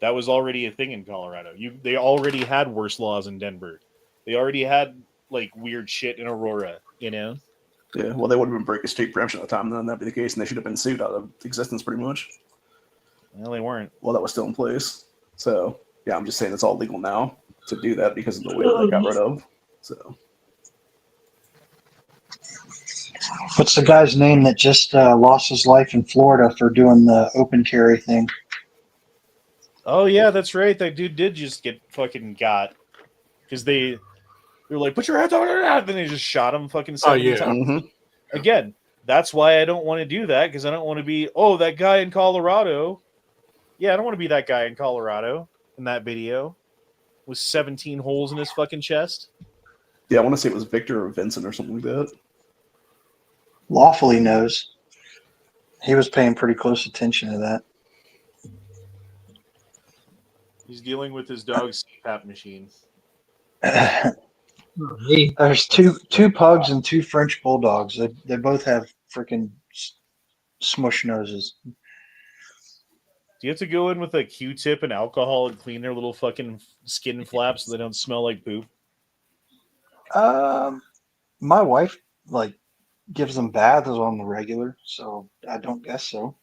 that was already a thing in Colorado. They already had worse laws in Denver. They already had like weird shit in Aurora, you know? Yeah, well, they would have been breaking state preemption at the time, then that'd be the case, and they should have been sued out of existence pretty much. Well, they weren't. Well, that was still in place. So, yeah, I'm just saying it's all legal now to do that because of the way that got rid of. So, What's the guy's name that just lost his life in Florida for doing the open carry thing? Oh yeah, that's right. That dude did just get fucking got because they were like, "Put your hands on it!" Then they just shot him fucking Oh 70 yeah. times. Mm-hmm. Again, that's why I don't want to do that because I don't want to be that guy in Colorado. Yeah, I don't want to be that guy in Colorado in that video with 17 holes in his fucking chest. Yeah, I want to say it was Victor or Vincent or something like that. Lawfully knows. He was paying pretty close attention to that. He's dealing with his dog's CPAP machine. There's two pugs and two French bulldogs. They both have freaking smush noses. Do you have to go in with a Q-tip and alcohol and clean their little fucking skin flaps so they don't smell like poop? My wife gives them baths on the regular, so I don't guess so.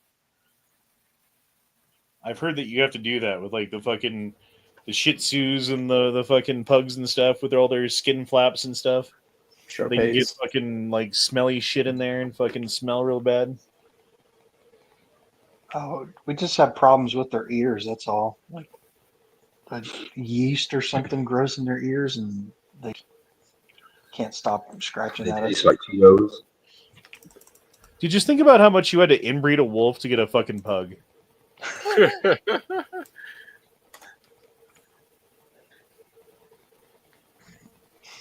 I've heard that you have to do that with like the Shih Tzus and the fucking pugs and stuff with all their skin flaps and stuff. Sure. They can get fucking like smelly shit in there and fucking smell real bad. Oh, we just have problems with their ears. That's all. Like yeast or something grows in their ears, and they can't stop scratching They at us. taste like Cheetos. Dude, just think about how much you had to inbreed a wolf to get a fucking pug.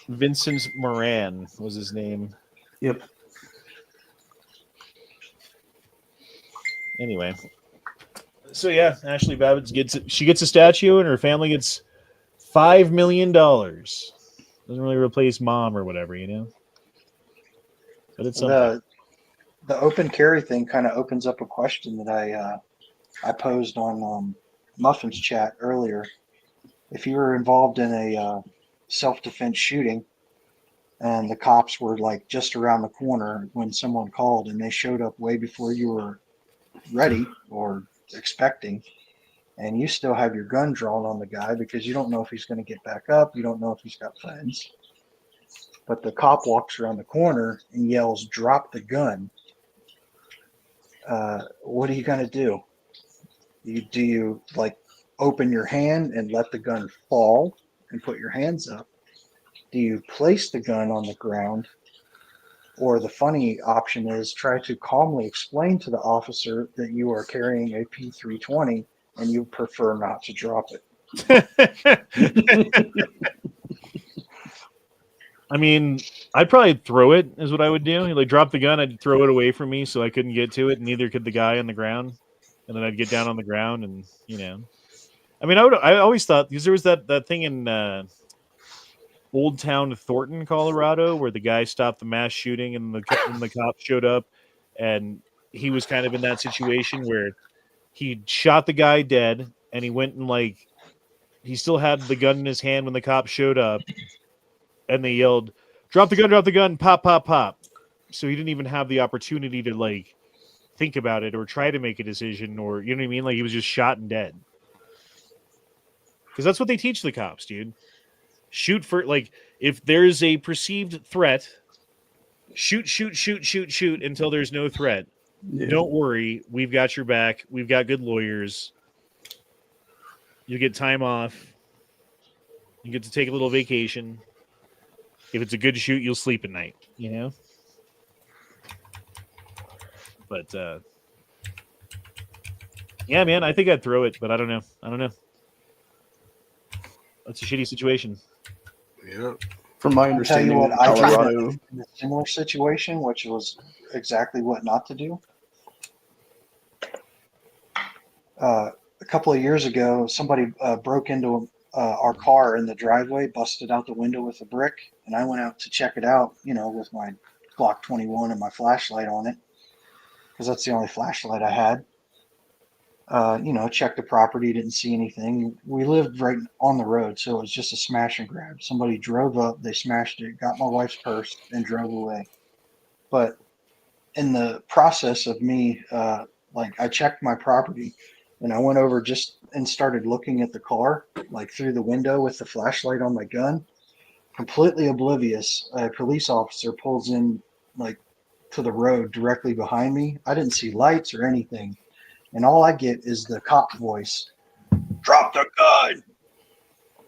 Vincent Moran was his name. Yep. Anyway, so yeah, Ashley Babbitt gets a statue, and her family gets $5 million. Doesn't really replace mom or whatever, you know. But it's something. The open carry thing kind of opens up a question that I posed on Muffin's chat earlier. If you were involved in a self-defense shooting and the cops were like just around the corner when someone called and they showed up way before you were ready or expecting, and you still have your gun drawn on the guy because you don't know if he's going to get back up, you don't know if he's got friends, but the cop walks around the corner and yells, "Drop the gun." What are you going to do? Do you like open your hand and let the gun fall and put your hands up? Do you place the gun on the ground? Or the funny option is try to calmly explain to the officer that you are carrying a P320 and you prefer not to drop it. I mean, I'd probably throw it is what I would do. Like drop the gun, I'd throw it away from me so I couldn't get to it, and neither could the guy on the ground. And then I'd get down on the ground, and I mean, I always thought because there was that thing in Old Town Thornton, Colorado, where the guy stopped the mass shooting, and the cops showed up, and he was kind of in that situation where he shot the guy dead, and he went and he still had the gun in his hand when the cops showed up. And they yelled, drop the gun, pop, pop, pop. So he didn't even have the opportunity to think about it or try to make a decision, or you know what I mean? Like he was just shot and dead. Because that's what they teach the cops, dude. Shoot for if there's a perceived threat, shoot until there's no threat. Yeah. Don't worry, we've got your back. We've got good lawyers. You get time off. You get to take a little vacation. If it's a good shoot, you'll sleep at night, you know? But, yeah, man, I think I'd throw it, but I don't know. That's a shitty situation. Yeah. From my I'll tell you understanding, what, I tried Colorado. in a similar situation, which was exactly what not to do. A couple of years ago, somebody broke into our car in the driveway, busted out the window with a brick, and I went out to check it out, with my Glock 21 and my flashlight on it, because that's the only flashlight I had. Checked the property, didn't see anything. We lived right on the road, so it was just a smash and grab. Somebody drove up, they smashed it, got my wife's purse, and drove away. But in the process of me, I checked my property, and I went over just and started looking at the car, through the window with the flashlight on my gun, completely oblivious. A police officer pulls in, to the road directly behind me. I didn't see lights or anything. And all I get is the cop voice, drop the gun.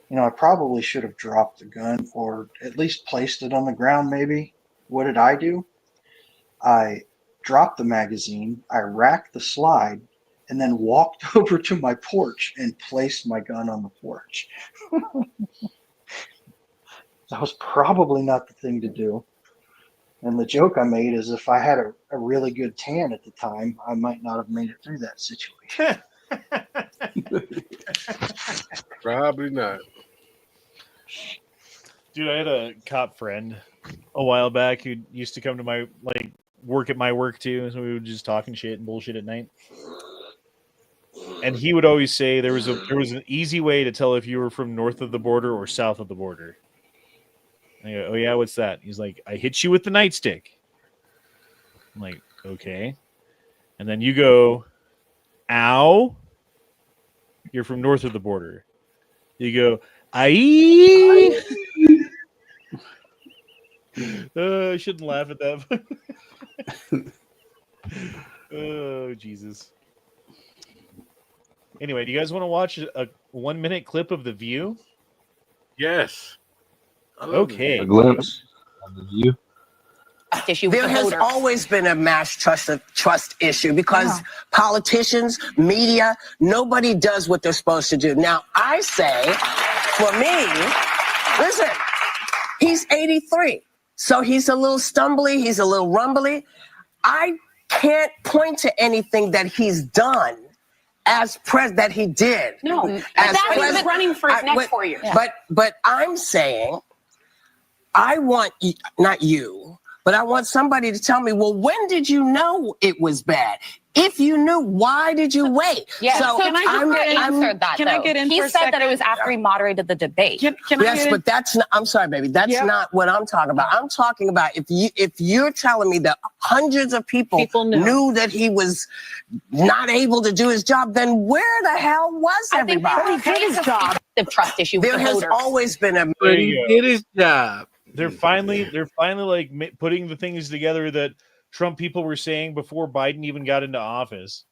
You know, I probably should have dropped the gun or at least placed it on the ground maybe. What did I do? I dropped the magazine, I racked the slide, and then walked over to my porch and placed my gun on the porch. That was probably not the thing to do. And the joke I made is if I had a really good tan at the time, I might not have made it through that situation. Probably not. Dude, I had a cop friend a while back who used to come to my work at my work too, so we would just talking shit and bullshit at night. And he would always say there was an easy way to tell if you were from north of the border or south of the border. I go, oh yeah, what's that? He's like, I hit you with the nightstick. I'm like, okay. And then you go, ow. You're from north of the border. You go, aye. I shouldn't laugh at that. Oh, Jesus. Anyway, do you guys want to watch a 1 minute clip of The View? Yes. Okay. A glimpse of the view. Issue there has always been a mass trust issue because politicians, media, nobody does what they're supposed to do. Now, I say, for me, listen, he's 83, so he's a little stumbly, he's a little rumbly. I can't point to anything that he's done as that he did. No, as president, running for his next 4 years. But I'm saying, I want not you. But I want somebody to tell me, well, when did you know it was bad? If you knew, why did you wait? Yeah, so can I get in? He said that it was after he moderated the debate. Yes, but that's not, I'm sorry, baby. That's not what I'm talking about. I'm talking about if you're telling me that hundreds of people knew that he was not able to do his job, then where the hell was everybody? He did his job. The trust issue. There has always been a. But he did his job. They're finally like putting the things together that Trump people were saying before Biden even got into office,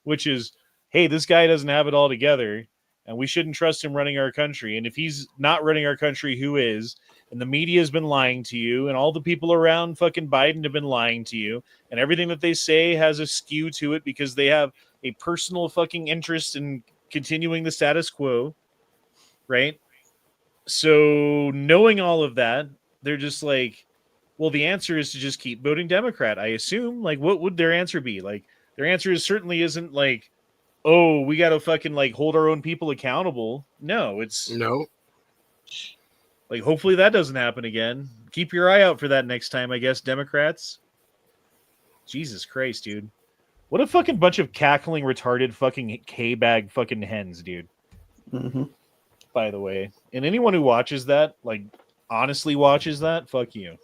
which is, hey, this guy doesn't have it all together and we shouldn't trust him running our country. And if he's not running our country, who is? And the media has been lying to you and all the people around fucking Biden have been lying to you and everything that they say has a skew to it because they have a personal fucking interest in continuing the status quo, right? So knowing all of that, they're just like, well, the answer is to just keep voting Democrat, I assume. Like, what would their answer be? Like, their answer certainly isn't like, oh, we got to fucking like hold our own people accountable. No, it's like, hopefully that doesn't happen again. Keep your eye out for that next time, I guess, Democrats. Jesus Christ, dude. What a fucking bunch of cackling, retarded fucking K-bag fucking hens, dude. Mm-hmm. By the way, and anyone who watches that, like, honestly watches that, fuck you.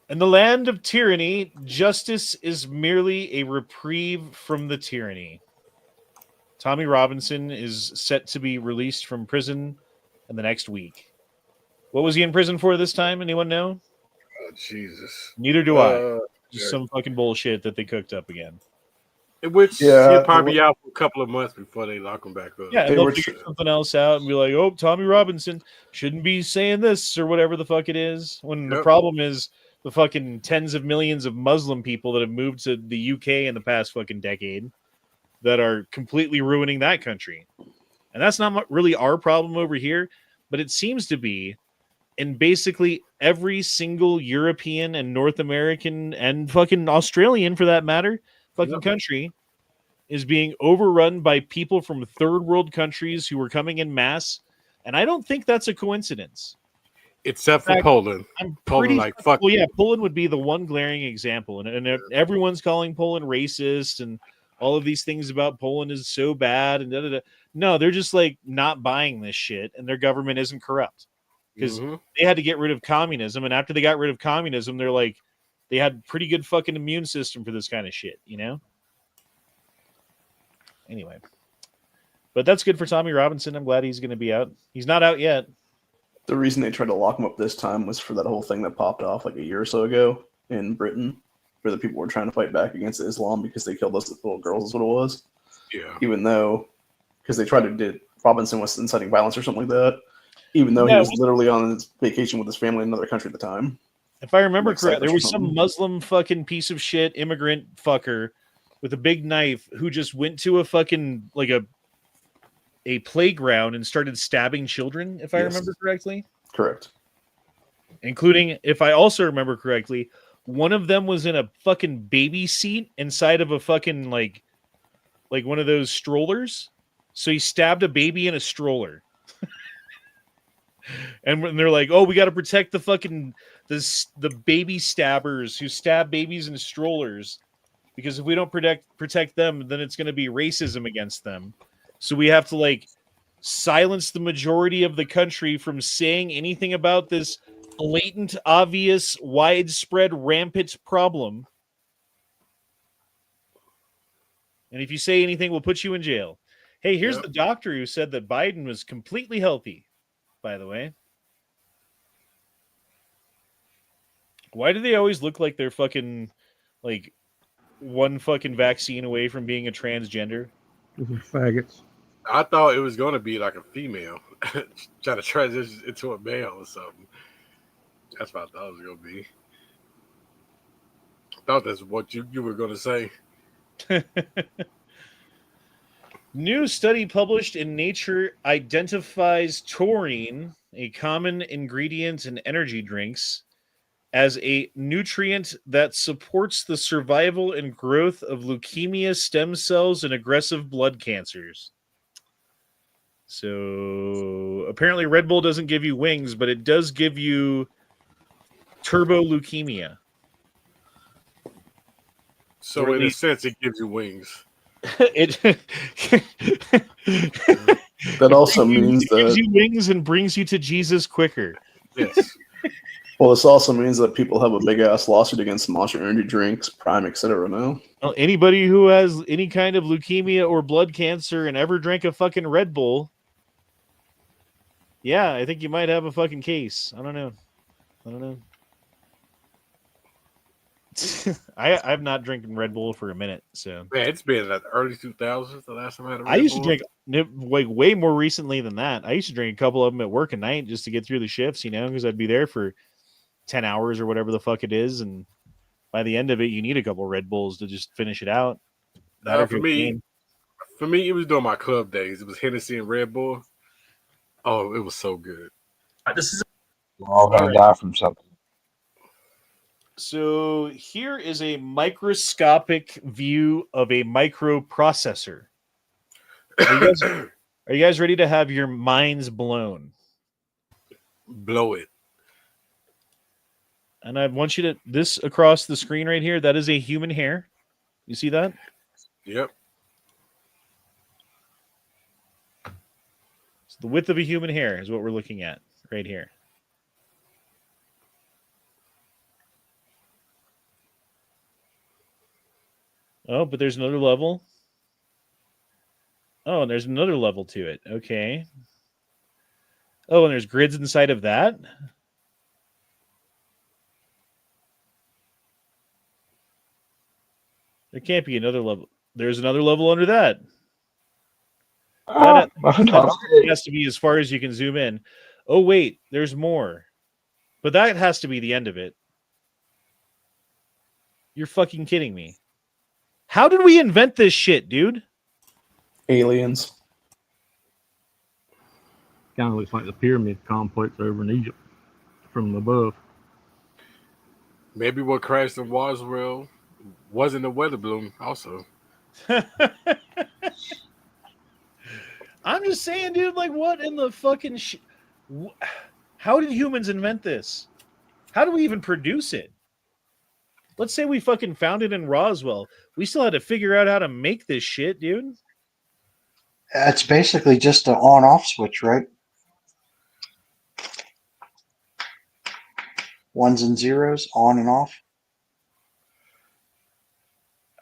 In the land of tyranny, justice is merely a reprieve from the tyranny. Tommy Robinson is set to be released from prison in the next week. What was he in prison for this time? Anyone know? Oh, Jesus. Neither do I. Just some fucking bullshit that they cooked up again. Which he'll probably be out for a couple of months before they lock him back up. Yeah, and they'll figure something else out and be like, oh, Tommy Robinson shouldn't be saying this or whatever the fuck it is. When the problem is the fucking tens of millions of Muslim people that have moved to the UK in the past fucking decade that are completely ruining that country. And that's not really our problem over here, but it seems to be in basically every single European and North American and fucking Australian, for that matter, fucking country is being overrun by people from third world countries who are coming in mass. And I don't think that's a coincidence. Except for Poland. I'm Poland, like, fuck. Well, yeah, Poland would be the one glaring example. And everyone's calling Poland racist and all of these things about Poland is so bad. And da-da-da. No, they're just like not buying this shit. And their government isn't corrupt. Because they had to get rid of communism. And after they got rid of communism, they're like, they had pretty good fucking immune system for this kind of shit, you know? Anyway. But that's good for Tommy Robinson. I'm glad he's going to be out. He's not out yet. The reason they tried to lock him up this time was for that whole thing that popped off like a year or so ago in Britain, where the people were trying to fight back against Islam because they killed those little girls, is what it was. Yeah. Even though, because they tried to did Robinson was inciting violence or something like that, even though he was literally on his vacation with his family in another country at the time. If I remember Like correctly, there was Cyprus or some something. Muslim fucking piece of shit immigrant fucker with a big knife who just went to a fucking like a playground and started stabbing children, if I Yes. remember correctly. Correct. Including, if I also remember correctly, one of them was in a fucking baby seat inside of a fucking like one of those strollers. So he stabbed a baby in a stroller. And when they're like, "Oh, we got to protect the fucking the baby stabbers who stab babies in strollers, because if we don't protect them, then it's going to be racism against them. So we have to like silence the majority of the country from saying anything about this blatant, obvious, widespread, rampant problem. And if you say anything, we'll put you in jail." Hey, here's the doctor who said that Biden was completely healthy, by the way. Why do they always look like they're fucking like one fucking vaccine away from being a transgender? Faggots. I thought it was going to be like a female trying to transition into a male or something. That's what I thought it was going to be. I thought that's what you were going to say. New study published in Nature identifies taurine, a common ingredient in energy drinks, as a nutrient that supports the survival and growth of leukemia stem cells and aggressive blood cancers. So apparently Red Bull doesn't give you wings, but it does give you turbo leukemia. So in a sense, it gives you wings. That also means that gives you wings and brings you to Jesus quicker. Yes. Well, this also means that people have a big ass lawsuit against Monster Energy drinks, Prime, etc. now. Well, anybody who has any kind of leukemia or blood cancer and ever drank a fucking Red Bull, yeah, I think you might have a fucking case. I don't know. I'm not drinking Red Bull for a minute, so Man, it's been like the early 2000s the last time I had a Red I used to Bull. drink like way more recently than that. I used to drink a couple of them at work at night just to get through the shifts, because I'd be there for 10 hours or whatever the fuck it is, and by the end of it, you need a couple Red Bulls to just finish it out. For me, it was during my club days. It was Hennessy and Red Bull. Oh, it was so good. This is we're all gonna die from something. So here is a microscopic view of a microprocessor. Are you guys ready to have your minds blown? Blow it. And I want you to, this across the screen right here, that is a human hair. You see that? Yep. So the width of a human hair is what we're looking at right here. Oh, but there's another level. Oh, and there's another level to it. Okay. Oh, and there's grids inside of that. There can't be another level. There's another level under that. That has to be as far as you can zoom in. Oh, wait, there's more. But that has to be the end of it. You're fucking kidding me. How did we invent this shit, dude? Aliens. Kind of looks like the pyramid complex over in Egypt from above. Maybe what crashed in Roswell wasn't a weather balloon also. I'm just saying, dude, like, what in the fucking how did humans invent this? How do we even produce it? Let's say we fucking found it in Roswell. We still had to figure out how to make this shit, dude. It's basically just an on-off switch, right? Ones and zeros, on and off.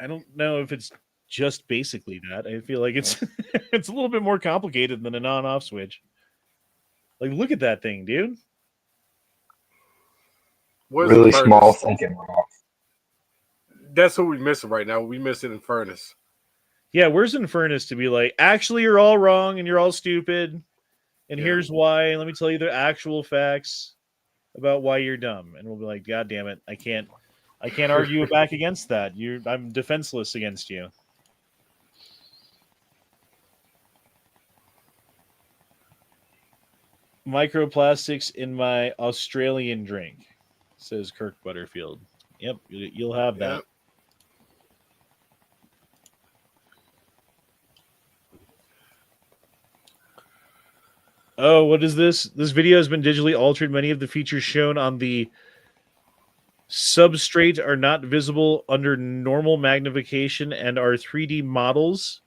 I don't know if it's just basically that. I feel like it's it's a little bit more complicated than an on-off switch. Like, look at that thing, dude. Where's Really the small furnace? thinking raw. That's what we missing right now. We missing in furnace. Yeah, where's Infernus to be like, actually, you're all wrong and you're all stupid, and here's why. Let me tell you the actual facts about why you're dumb, and we'll be like, God damn it, I can't argue back against that. I'm defenseless against you. Microplastics in my Australian drink, says Kirk Butterfield. Yep, you'll have that. Yep. Oh, what is this? This video has been digitally altered. Many of the features shown on the substrate are not visible under normal magnification and are 3D models.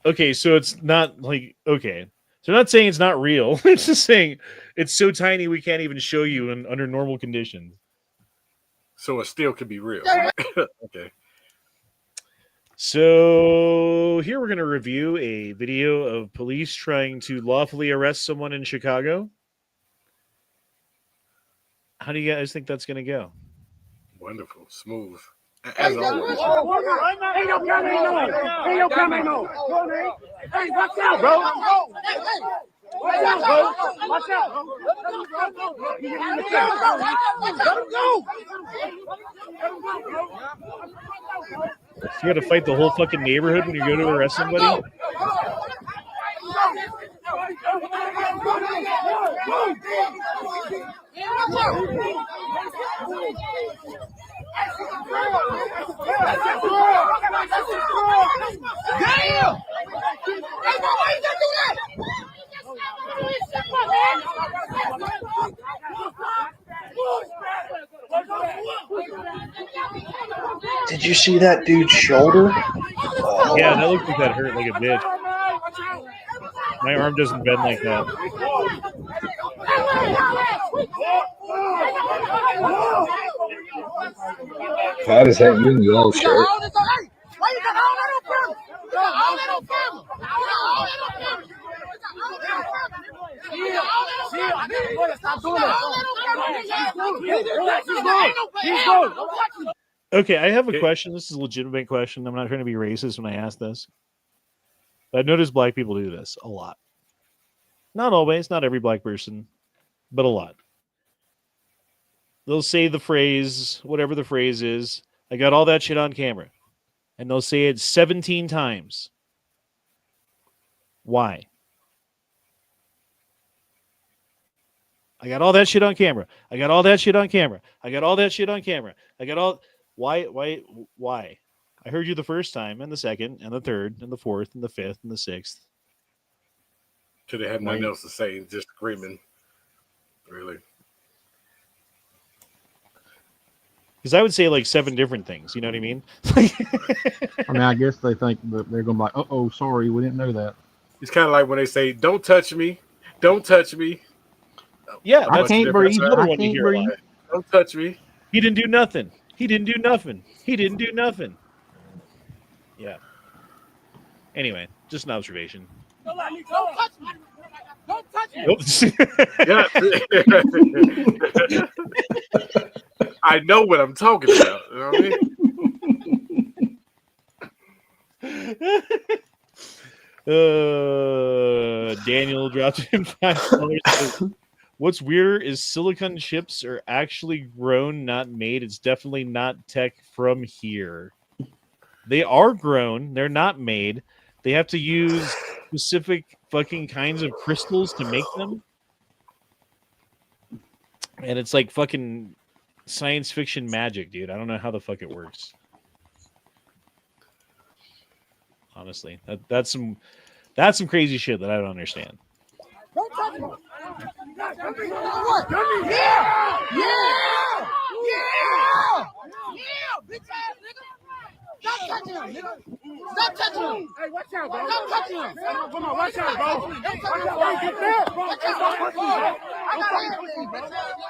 Okay, so it's not like, okay. So they're not saying it's not real. It's just saying it's so tiny we can't even show you under normal conditions. So it still could be real. Okay. So here we're going to review a video of police trying to lawfully arrest someone in Chicago. How do you guys think that's going to go? Wonderful. Smooth. As always. Ain't no coming no. Ain't no coming no. Hey, watch out, bro. Watch out, bro. Watch out, bro. You got to fight the whole fucking neighborhood when you go to arrest somebody? Damn! Did you see that dude's shoulder? Yeah, that looks like that hurt like a bitch. My arm doesn't bend like that. Fat as heck, you in the yellow shirt. Okay, I have a question. This is a legitimate question. I'm not trying to be racist when I ask this. But I've noticed black people do this a lot. Not always, not every black person, but a lot. They'll say the phrase, whatever the phrase is, I got all that shit on camera. And they'll say it 17 times. Why? I got all that shit on camera. I got all that shit on camera. I got all that shit on camera. I got all... Why? I heard you the first time, and the second, and the third, and the fourth, and the fifth, and the sixth. Should have had nothing else to say, just screaming. Really. Because I would say like 7 different things. You know what I mean? I mean, I guess they think that they're going to be like, uh-oh, sorry, we didn't know that. It's kind of like when they say, don't touch me. Don't touch me. Yeah, I can't breathe. Another I one you can't hear breathe. a lot. Don't touch me. He didn't do nothing. He didn't do nothing. He didn't do nothing. Yeah. Anyway, just an observation. Don't touch me. Don't touch me. Nope. I know what I'm talking about. You know what I mean? Daniel dropped in $5. What's weirder is silicon chips are actually grown, not made. It's definitely not tech from here. They are grown. They're not made. They have to use specific fucking kinds of crystals to make them. And it's like fucking science fiction magic, dude. I don't know how the fuck it works. Honestly, that's some crazy shit that I don't understand. Don't touch me. Yeah! Yeah! Yeah! Bitch ass nigga! Stop touching him, nigga! Stop touching him! Hey, watch out, bro! Stop touching him! Come on, watch out, bro! Don't touch him, bro! Get there! Watch out, bro! I got hands, bro!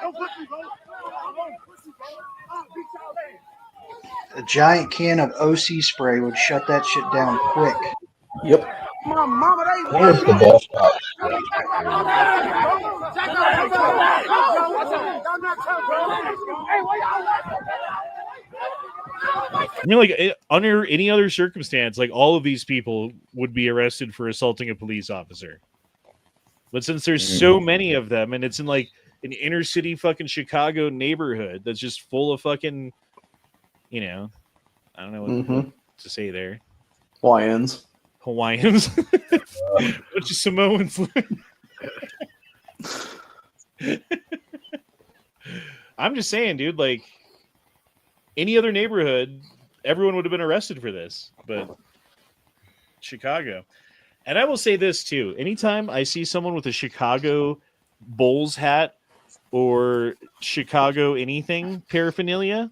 Don't push me, bro! Don't push me, bro! I'll beat y'all ass! A giant can of OC spray would shut that shit down quick. Yep. Where's the ball spot? I mean, like under any other circumstance, like all of these people would be arrested for assaulting a police officer. But since there's so many of them, and it's in like an inner city fucking Chicago neighborhood that's just full of fucking, you know, I don't know what to say there. Hawaiians. Bunch of Samoans. I'm just saying, dude, like any other neighborhood, everyone would have been arrested for this, but Chicago. And I will say this too. Anytime I see someone with a Chicago Bulls hat or Chicago anything paraphernalia,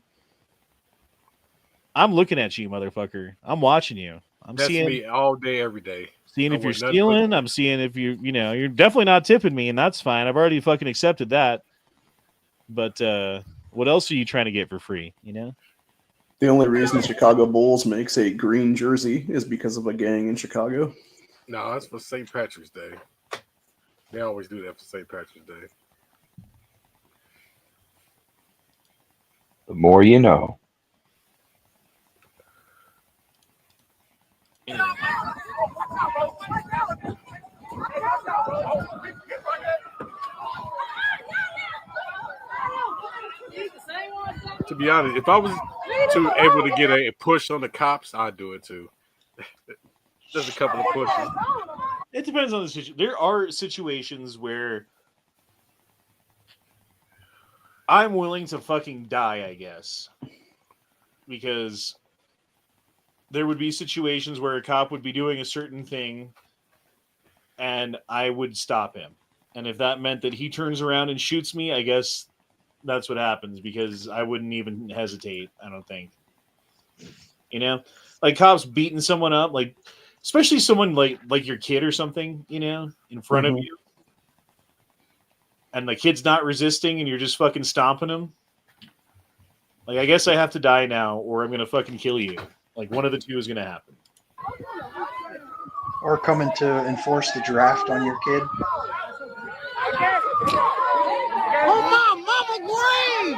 I'm looking at you, motherfucker. I'm watching you. That's seeing me all day, every day. Seeing if you're stealing. I'm seeing if you're definitely not tipping me, and that's fine. I've already fucking accepted that. But what else are you trying to get for free? You know? The only reason Chicago Bulls makes a green jersey is because of a gang in Chicago. No, that's for St. Patrick's Day. They always do that for St. Patrick's Day. The more you know. To be honest, if I was able to get a push on the cops, I'd do it too. Just a couple of pushes. It depends on the situation. There are situations where I'm willing to fucking die, I guess. Because there would be situations where a cop would be doing a certain thing and I would stop him. And if that meant that he turns around and shoots me, I guess that's what happens, because I wouldn't even hesitate, I don't think. You know? Like cops beating someone up, like especially someone like your kid or something, you know, in front of you. And the kid's not resisting and you're just fucking stomping him. Like, I guess I have to die now or I'm going to fucking kill you. Like, one of the two is going to happen. Or coming to enforce the draft on your kid. Oh, my mama green!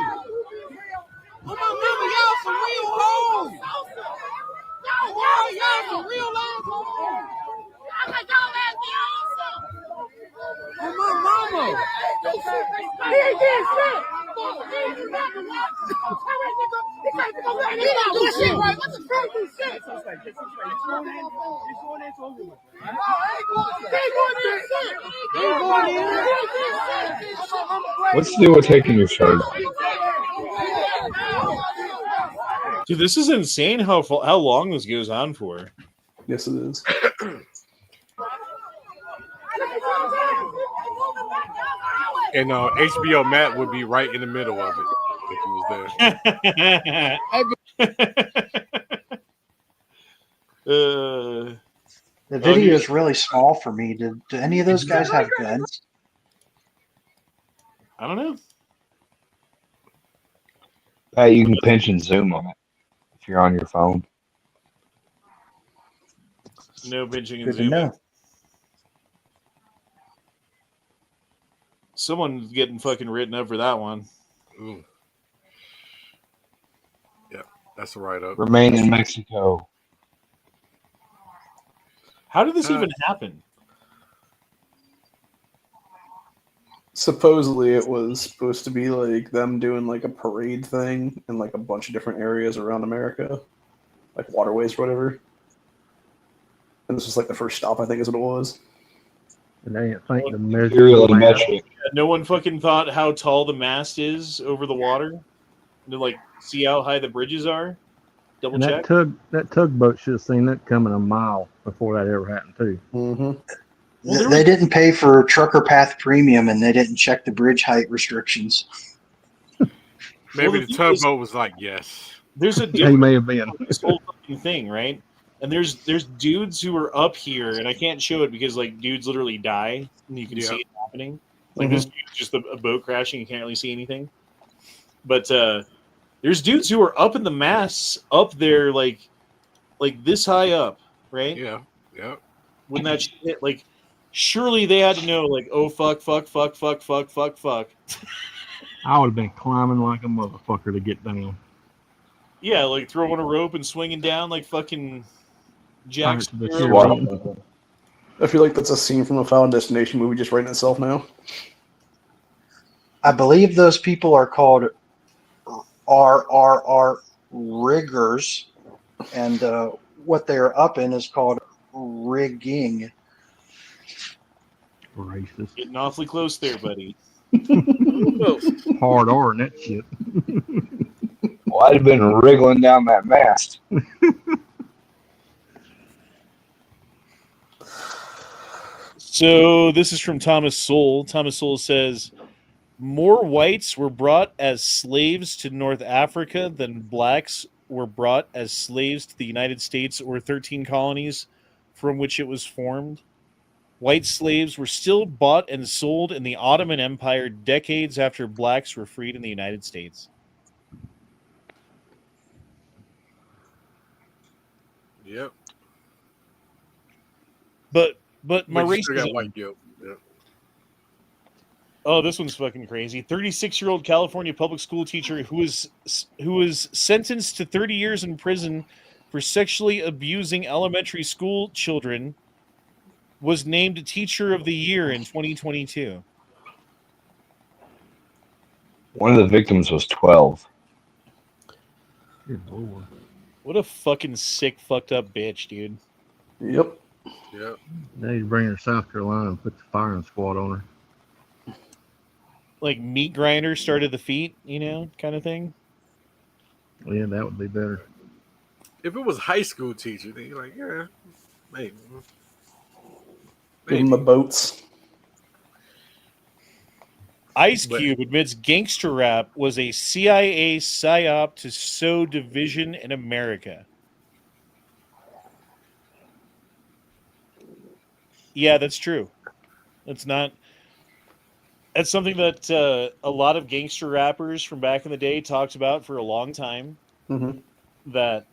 Oh, my mama, y'all some real hoes! Y'all some real assholes! I think y'all ass be awesome! Oh, my mama! He ain't did shit! He ain't do nothing, what? He can't go back and do shit, right? What's the truth do shit? He's going into over with. No, I ain't going to shit! He ain't going in. What's the deal with taking your shirt off? Dude, this is insane how long this goes on for. Yes, it is. And HBO Matt would be right in the middle of it if he was there. The video is really small for me. Do any of those guys have guns? I don't know. You can pinch and zoom on it if you're on your phone. No pinching and Good to zooming. know. Someone's getting fucking written up for that one. Ooh. Yeah, that's a write-up. Remain in Mexico. How did this even happen? Supposedly it was supposed to be like them doing like a parade thing in like a bunch of different areas around America, like waterways or whatever. And this was like the first stop, I think is what it was. And they didn't think the metric. No one fucking thought how tall the mast is over the water. To like see how high the bridges are. Double check. That tugboat should have seen that coming a mile before that ever happened too. Well, they didn't pay for trucker path premium, and they didn't check the bridge height restrictions. Maybe the tugboat was like, yes. There's a He may have been this whole fucking thing, right? And there's dudes who are up here, and I can't show it because like dudes literally die, and you can see it happening. Like this dude's just a boat crashing, you can't really see anything. But there's dudes who are up in the masts, up there, like this high up, right? Yeah, yeah. when that shit hit, like, surely they had to know, like, oh, fuck. I would have been climbing like a motherfucker to get down. Yeah, like throwing a rope and swinging down like fucking Jack Pirates of the Sparrow. Caribbean. I feel like that's a scene from a Final Destination movie just writing itself now. I believe those people are called RRR riggers, and what they're up in is called rigging. Racist. Getting awfully close there, buddy. Hard R and that shit. Well, I'd have been wriggling down that mast. So this is from Thomas Sowell. Thomas Sowell says, more whites were brought as slaves to North Africa than blacks were brought as slaves to the United States or 13 colonies from which it was formed. White slaves were still bought and sold in the Ottoman Empire decades after blacks were freed in the United States. Yep. But my But you still got racism. white guilt. Yeah. Oh, this one's fucking crazy. 36-year-old California public school teacher who was sentenced to 30 years in prison for sexually abusing elementary school children was named Teacher of the Year in 2022. One of the victims was 12. Good Lord. What a fucking sick, fucked up bitch, dude. Yep. Yeah. They need to bring her to South Carolina and put the firing squad on her. Like meat grinder started the feet, you know, kind of thing. Well, yeah, that would be better. If it was high school teacher, then you're like, yeah, maybe. Give them the boats. Ice Cube admits gangster rap was a CIA psyop to sow division in America. Yeah, that's true. That's something that a lot of gangster rappers from back in the day talked about for a long time. Mm-hmm. That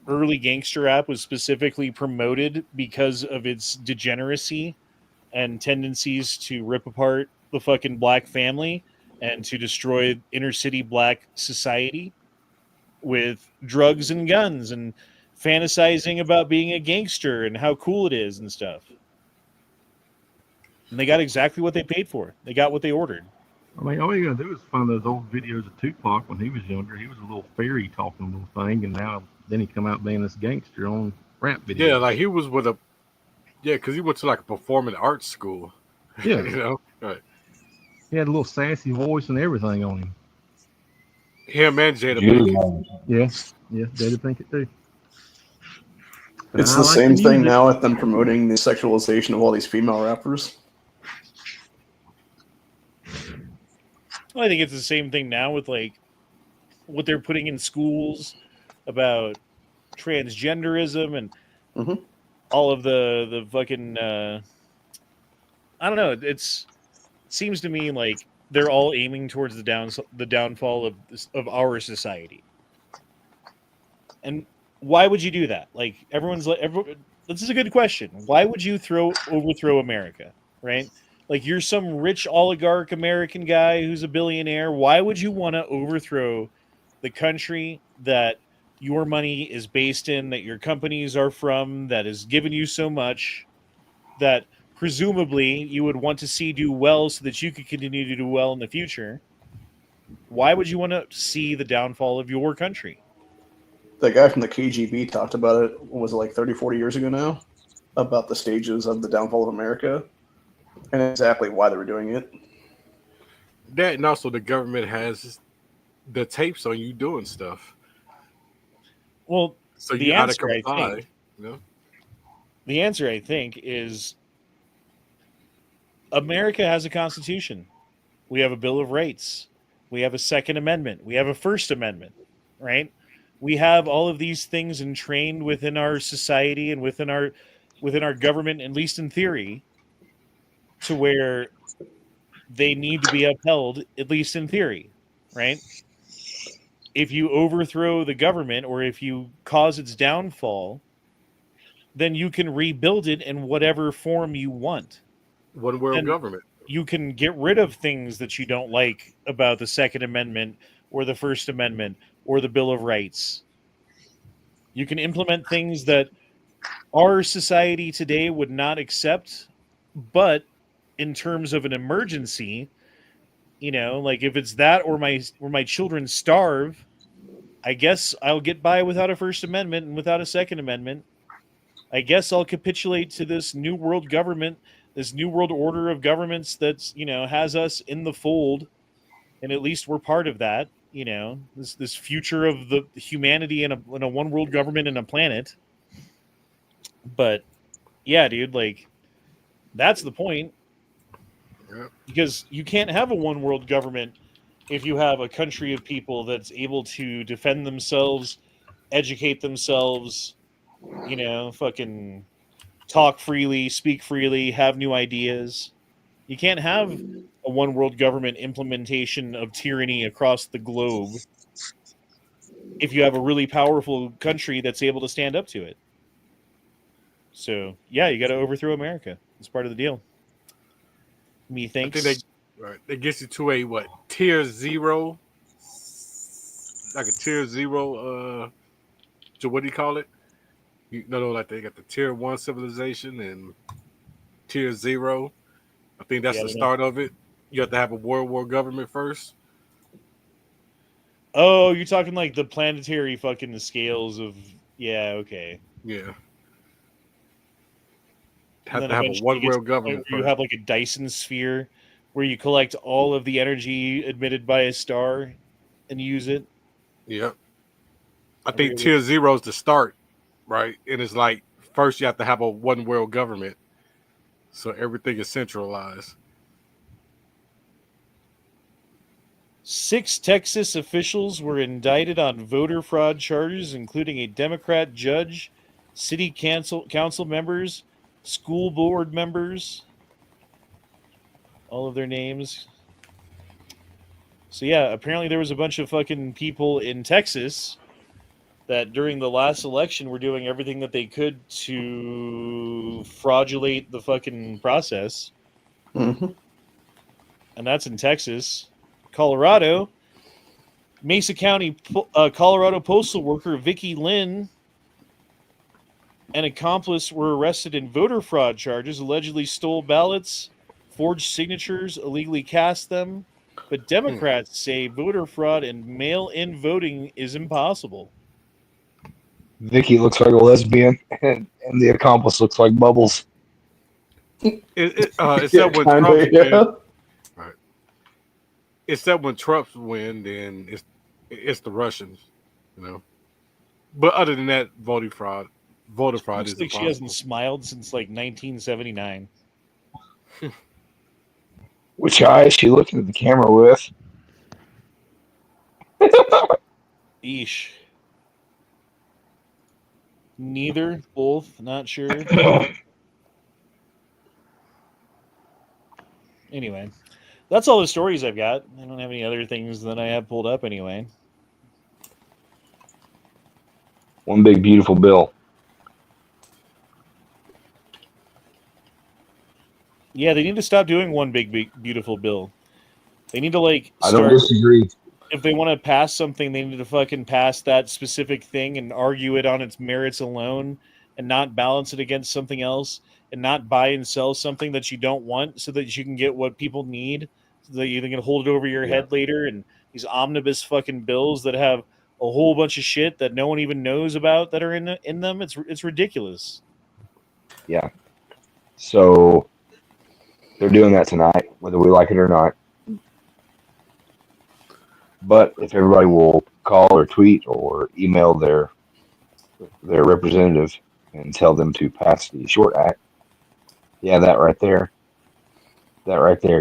early gangster rap was specifically promoted because of its degeneracy and tendencies to rip apart the fucking black family and to destroy inner city black society with drugs and guns and fantasizing about being a gangster and how cool it is and stuff. And they got exactly what they paid for. They got what they ordered. I mean, all you gotta do is find those old videos of Tupac when he was younger. He was a little fairy talking little thing, and then he come out being this gangster on rap videos. Yeah, like he was with because he went to like a performing arts school. Yeah. You know? Right. He had a little sassy voice and everything on him. Him and Jada Pinkett. Yeah, Jada Pinkett too. It's the same thing now with them promoting the sexualization of all these female rappers. Well, I think it's the same thing now with like what they're putting in schools about transgenderism and all of the fucking I don't know. It seems to me like they're all aiming towards the downfall of our society. And why would you do that? Like this is a good question. Why would you overthrow America, right? Like you're some rich oligarch American guy who's a billionaire. Why would you want to overthrow the country that your money is based in, that your companies are from, that has given you so much, that presumably you would want to see do well so that you could continue to do well in the future? Why would you want to see the downfall of your country? The guy from the KGB talked about it, what was it, like 30, 40 years ago now? About the stages of the downfall of America and exactly why they were doing it. That, and also the government has the tapes on you doing stuff. Well, so the you gotta answer, I comply. think, You know? the answer, I think, is America has a constitution. We have a Bill of Rights. We have a Second Amendment. We have a First Amendment, right? We have all of these things entrained within our society and within our government, at least in theory, to where they need to be upheld, at least in theory, right? If you overthrow the government or if you cause its downfall, then you can rebuild it in whatever form you want. One world And government. you can get rid of things that you don't like about the Second Amendment or the First Amendment or the Bill of Rights. You can implement things that our society today would not accept, but in terms of an emergency, you know, like if it's that or my children starve, I guess I'll get by without a First Amendment and without a Second Amendment. I guess I'll capitulate to this new world government, this new world order of governments that's, you know, has us in the fold, and at least we're part of that, you know, this future of the humanity in a one world government and a planet. But yeah, dude, like that's the point. Yep. Because you can't have a one world government if you have a country of people that's able to defend themselves, educate themselves, you know, fucking talk freely, speak freely, have new ideas. You can't have a one world government implementation of tyranny across the globe if you have a really powerful country that's able to stand up to it. So, yeah, you got to overthrow America. It's part of the deal. Methinks. I think they get you to a tier 0, like a tier 0. So what do you call it? No, like they got the tier 1 civilization and tier 0. I think that's the start of it. You have to have a world war government first. Oh, you're talking like the planetary fucking scales of okay. Yeah. Have to have a one world government. You have like a Dyson sphere where you collect all of the energy emitted by a star and use it. Yep. I think tier 0 is the start, right? And it's like first you have to have a one world government, so everything is centralized. 6 Texas officials were indicted on voter fraud charges, including a Democrat judge, city council members, school board members, all of their names. So yeah, apparently there was a bunch of fucking people in Texas that during the last election were doing everything that they could to fraudulate the fucking process. Mm-hmm. And that's in Texas. Colorado, Mesa County, Colorado postal worker Vicki Lynn and accomplice were arrested in voter fraud charges, allegedly stole ballots, forged signatures, illegally cast them. But Democrats say voter fraud and mail-in voting is impossible. Vicky looks like a lesbian, and the accomplice looks like Bubbles. It's that when Trump win. Right. It's that when Trump's win, then it's the Russians, you know. But other than that, voter fraud is like impossible. She hasn't smiled since like 1979. Which eye is she looking at the camera with? Eesh. Neither, both, not sure. Anyway, that's all the stories I've got. I don't have any other things that I have pulled up anyway. One big beautiful bill. Yeah, they need to stop doing one big beautiful bill. They need to I don't disagree. If they want to pass something, they need to fucking pass that specific thing and argue it on its merits alone and not balance it against something else and not buy and sell something that you don't want so that you can get what people need so that you can hold it over your head later. And these omnibus fucking bills that have a whole bunch of shit that no one even knows about that are in them. It's ridiculous. Yeah. So they're doing that tonight, whether we like it or not. But if everybody will call or tweet or email their representative and tell them to pass the short act, that right there,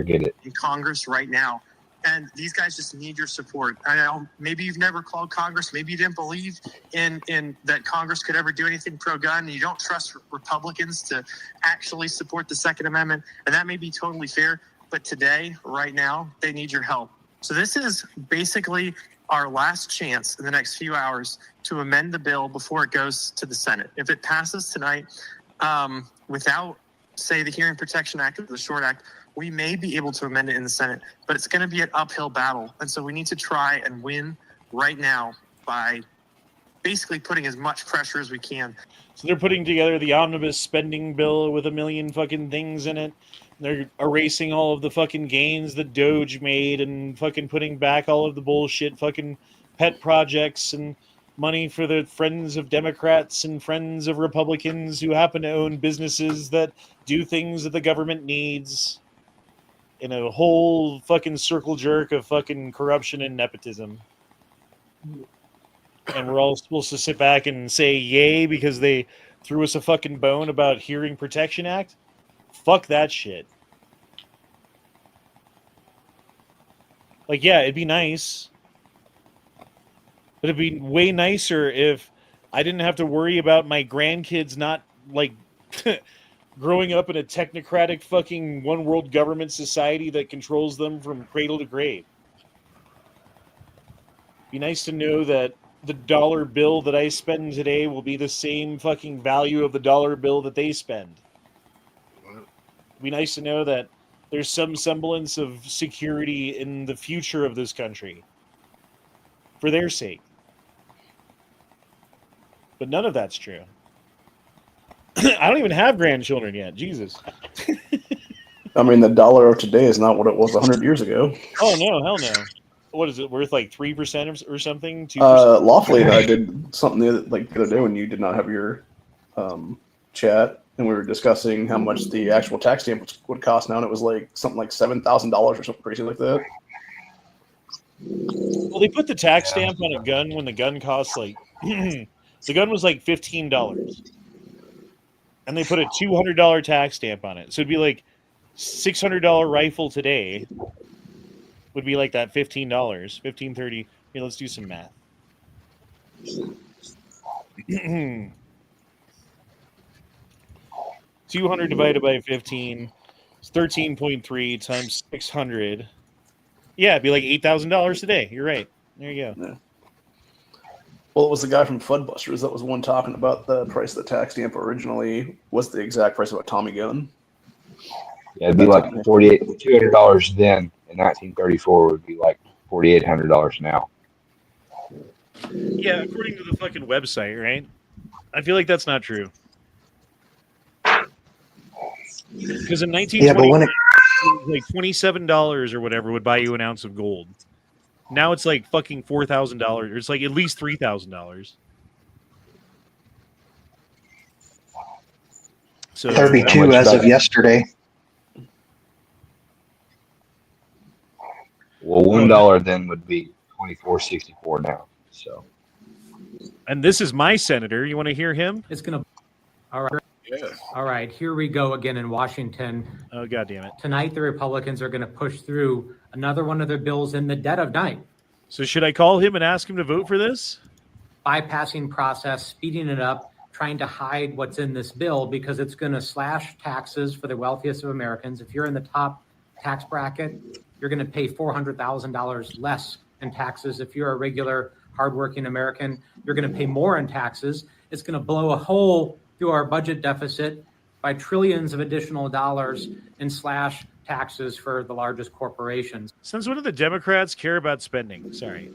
get it. In Congress right now, and these guys just need your support. I know maybe you've never called Congress, maybe you didn't believe in that Congress could ever do anything pro-gun, and you don't trust Republicans to actually support the Second Amendment, and that may be totally fair, but today, right now, they need your help. So this is basically our last chance in the next few hours to amend the bill before it goes to the Senate. If it passes tonight without, say, the Hearing Protection Act or the Short Act, we may be able to amend it in the Senate, but it's going to be an uphill battle. And so we need to try and win right now by basically putting as much pressure as we can. So they're putting together the omnibus spending bill with a million fucking things in it. They're erasing all of the fucking gains that Doge made and fucking putting back all of the bullshit fucking pet projects and money for the friends of Democrats and friends of Republicans who happen to own businesses that do things that the government needs, in a whole fucking circle jerk of fucking corruption and nepotism. And we're all supposed to sit back and say yay because they threw us a fucking bone about Hearing Protection Act? Fuck that shit. Like, yeah, it'd be nice. But it'd be way nicer if I didn't have to worry about my grandkids not, like, growing up in a technocratic fucking one world government society that controls them from cradle to grave. Be nice to know that the dollar bill that I spend today will be the same fucking value of the dollar bill that they spend. Be nice to know that there's some semblance of security in the future of this country for their sake. But none of that's true. I don't even have grandchildren yet. Jesus. I mean, the dollar of today is not what it was 100 years ago. Oh, no, hell no. What is it, worth like 3% or something? 2%? Lawfully, I did something the other day when you did not have your chat, and we were discussing how much the actual tax stamp would cost now, and it was like something like $7,000 or something crazy like that. Well, they put the tax stamp on a gun when the gun costs like... the gun was like $15. And they put a $200 tax stamp on it. So it'd be like $600 rifle today would be like that $15, $15.30. Here, let's do some math. 200 divided by 15 is 13.3 times 600. Yeah, it'd be like $8,000 today. You're right. There you go. Yeah. Well, it was the guy from Fudbusters that was one talking about the price of the tax stamp originally was the exact price of a Tommy gun. Yeah, it'd be like $200 then. In 1934 would be like $4,800 now. Yeah, according to the fucking website, right? I feel like that's not true. Because in 1920, like $27 or whatever would buy you an ounce of gold. Now it's like fucking $4,000. It's like at least $3,000. So 32 as of yesterday. Well, $1 then would be $24.64 now. So, and this is my senator. You want to hear him? It's gonna. All right. Yes. All right. Here we go again in Washington. Oh, God damn it! Tonight, the Republicans are going to push through another one of their bills in the dead of night. So, should I call him and ask him to vote for this? Bypassing process, speeding it up, trying to hide what's in this bill because it's going to slash taxes for the wealthiest of Americans. If you're in the top tax bracket, you're going to pay $400,000 less in taxes. If you're a regular, hardworking American, you're going to pay more in taxes. It's going to blow a hole through our budget deficit by trillions of additional dollars and slash taxes for the largest corporations. Since when do the Democrats care about spending? Sorry.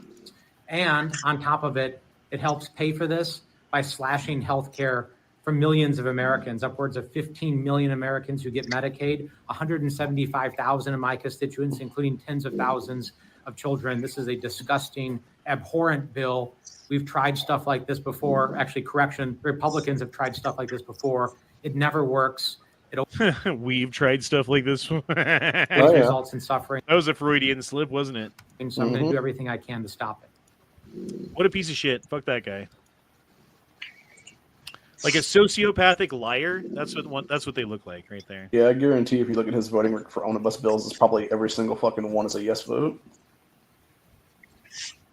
And on top of it, it helps pay for this by slashing health care for millions of Americans, upwards of 15 million Americans who get Medicaid, 175,000 in my constituents, including tens of thousands of children. This is a disgusting, abhorrent bill. We've tried stuff like this before. Actually, correction, Republicans have tried stuff like this before. It never works. We've tried stuff like this. Results in suffering. That was a Freudian slip, wasn't it? And so I'm going to do everything I can to stop it. What a piece of shit. Fuck that guy. Like a sociopathic liar. That's what they look like right there. Yeah, I guarantee if you look at his voting record for omnibus bills, it's probably every single fucking one is a yes vote.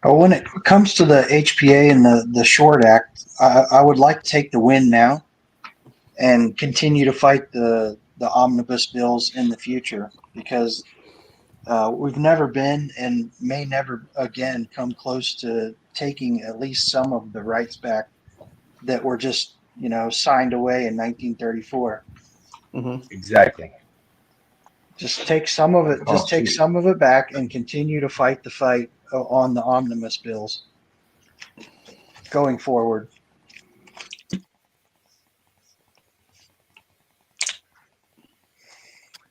Oh, when it comes to the HPA and the Short Act, I would like to take the win now and continue to fight the omnibus bills in the future, because We've never been and may never again come close to taking at least some of the rights back that were just, signed away in 1934. Exactly. Just take some of it. Just take some of it back and continue to fight the fight on the omnibus bills going forward.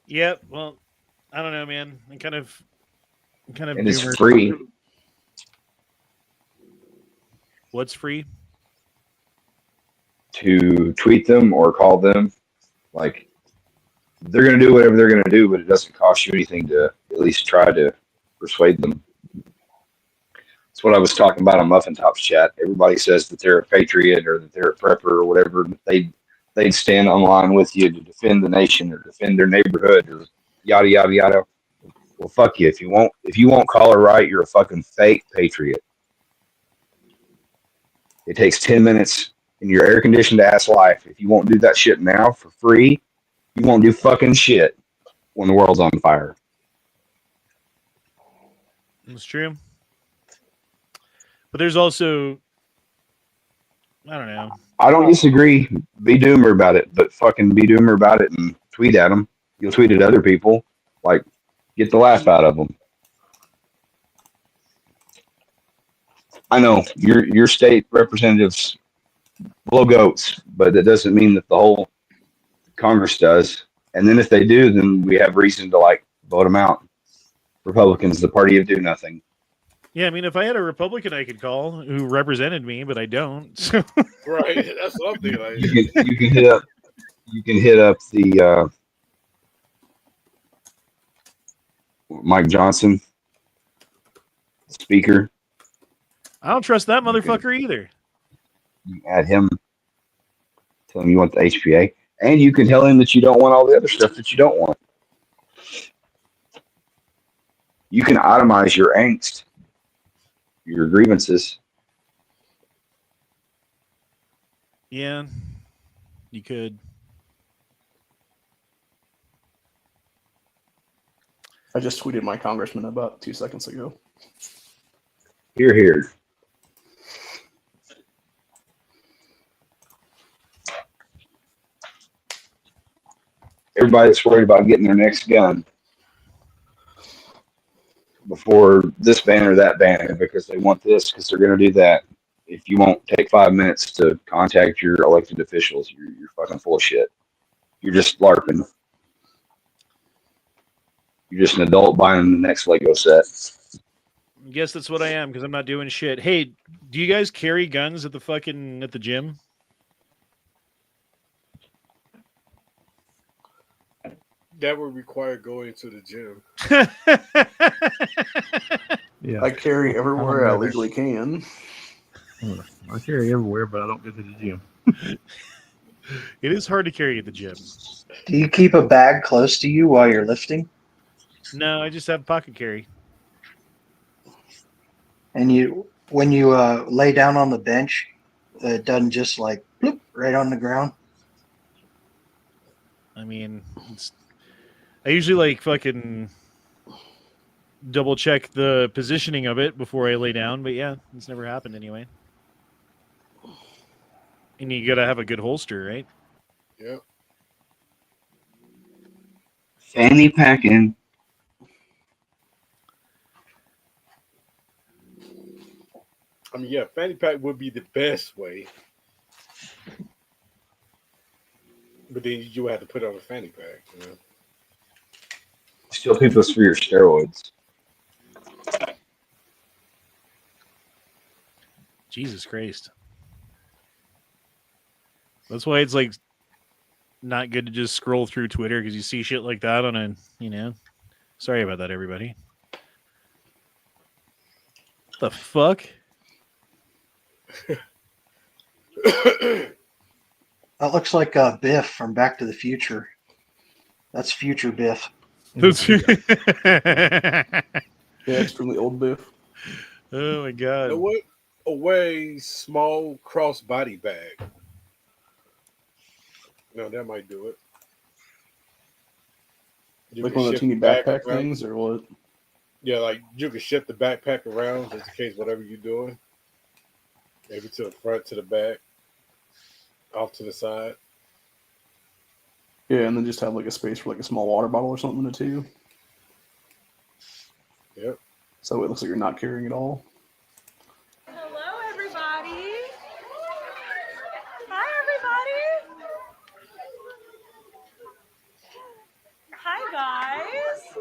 Yeah, well, I don't know, man. I'm kind of And it's free. What's free? To tweet them or call them. Like, they're going to do whatever they're going to do, but it doesn't cost you anything to at least try to persuade them. That's what I was talking about on Muffin Top's chat. Everybody says that they're a patriot or that they're a prepper or whatever. They'd stand online with you to defend the nation or defend their neighborhood or yada yada yada. Well, fuck you. If you won't call her right, you're a fucking fake patriot. It takes 10 minutes in your air conditioned ass life. If you won't do that shit now for free, you won't do fucking shit when the world's on fire. It's true. But there's also, I don't know. I don't disagree. Be doomer about it, but fucking be doomer about it and tweet at them. You'll tweet at other people. Like, get the laugh out of them. I know your state representatives blow goats, but that doesn't mean that the whole Congress does. And then if they do, then we have reason to vote them out. Republicans, the party of do nothing. Yeah, I mean, if I had a Republican I could call who represented me, but I don't. So. Right, that's what I'm thinking. Like. You can hit up. You can hit up the Mike Johnson, speaker. I don't trust that motherfucker either. You add him. Tell him you want the HPA, and you can tell him that you don't want all the other stuff that you don't want. You can itemize your angst, your grievances. Yeah, you could. I just tweeted my congressman about 2 seconds ago. Hear, hear. Everybody that's worried about getting their next gun before this ban or that ban because they want this, because they're going to do that. If you won't take 5 minutes to contact your elected officials, you're fucking full of shit. You're just LARPing. You're just an adult buying the next Lego set. I guess that's what I am because I'm not doing shit. Hey, do you guys carry guns at the gym? That would require going to the gym. Yeah, I carry everywhere I legally can. I carry everywhere, but I don't go to the gym. It is hard to carry at the gym. Do you keep a bag close to you while you're lifting? No, I just have pocket carry. And when you lay down on the bench, it doesn't just bloop, right on the ground? I mean, I usually fucking double check the positioning of it before I lay down, but yeah, it's never happened anyway. And you gotta have a good holster, right? Yep. Fanny packing. I mean, yeah, fanny pack would be the best way. But then you would have to put on a fanny pack, you know. Still people for your steroids. Jesus Christ. That's why it's not good to just scroll through Twitter because you see shit like that on Sorry about that, everybody. What the fuck? That looks like Biff from Back to the Future. That's future Biff. Yeah, extremely old Biff. Oh my god. You know what? A small crossbody bag. No, that might do it. Like one of the teeny backpack things, or what? Yeah, like you can shift the backpack around just in case whatever you're doing. Maybe to the front, to the back, off to the side. Yeah, and then just have like a space for like a small water bottle or something in it too. Yep. So it looks like you're not carrying it all. Hello, everybody. Hi, everybody. Hi, guys.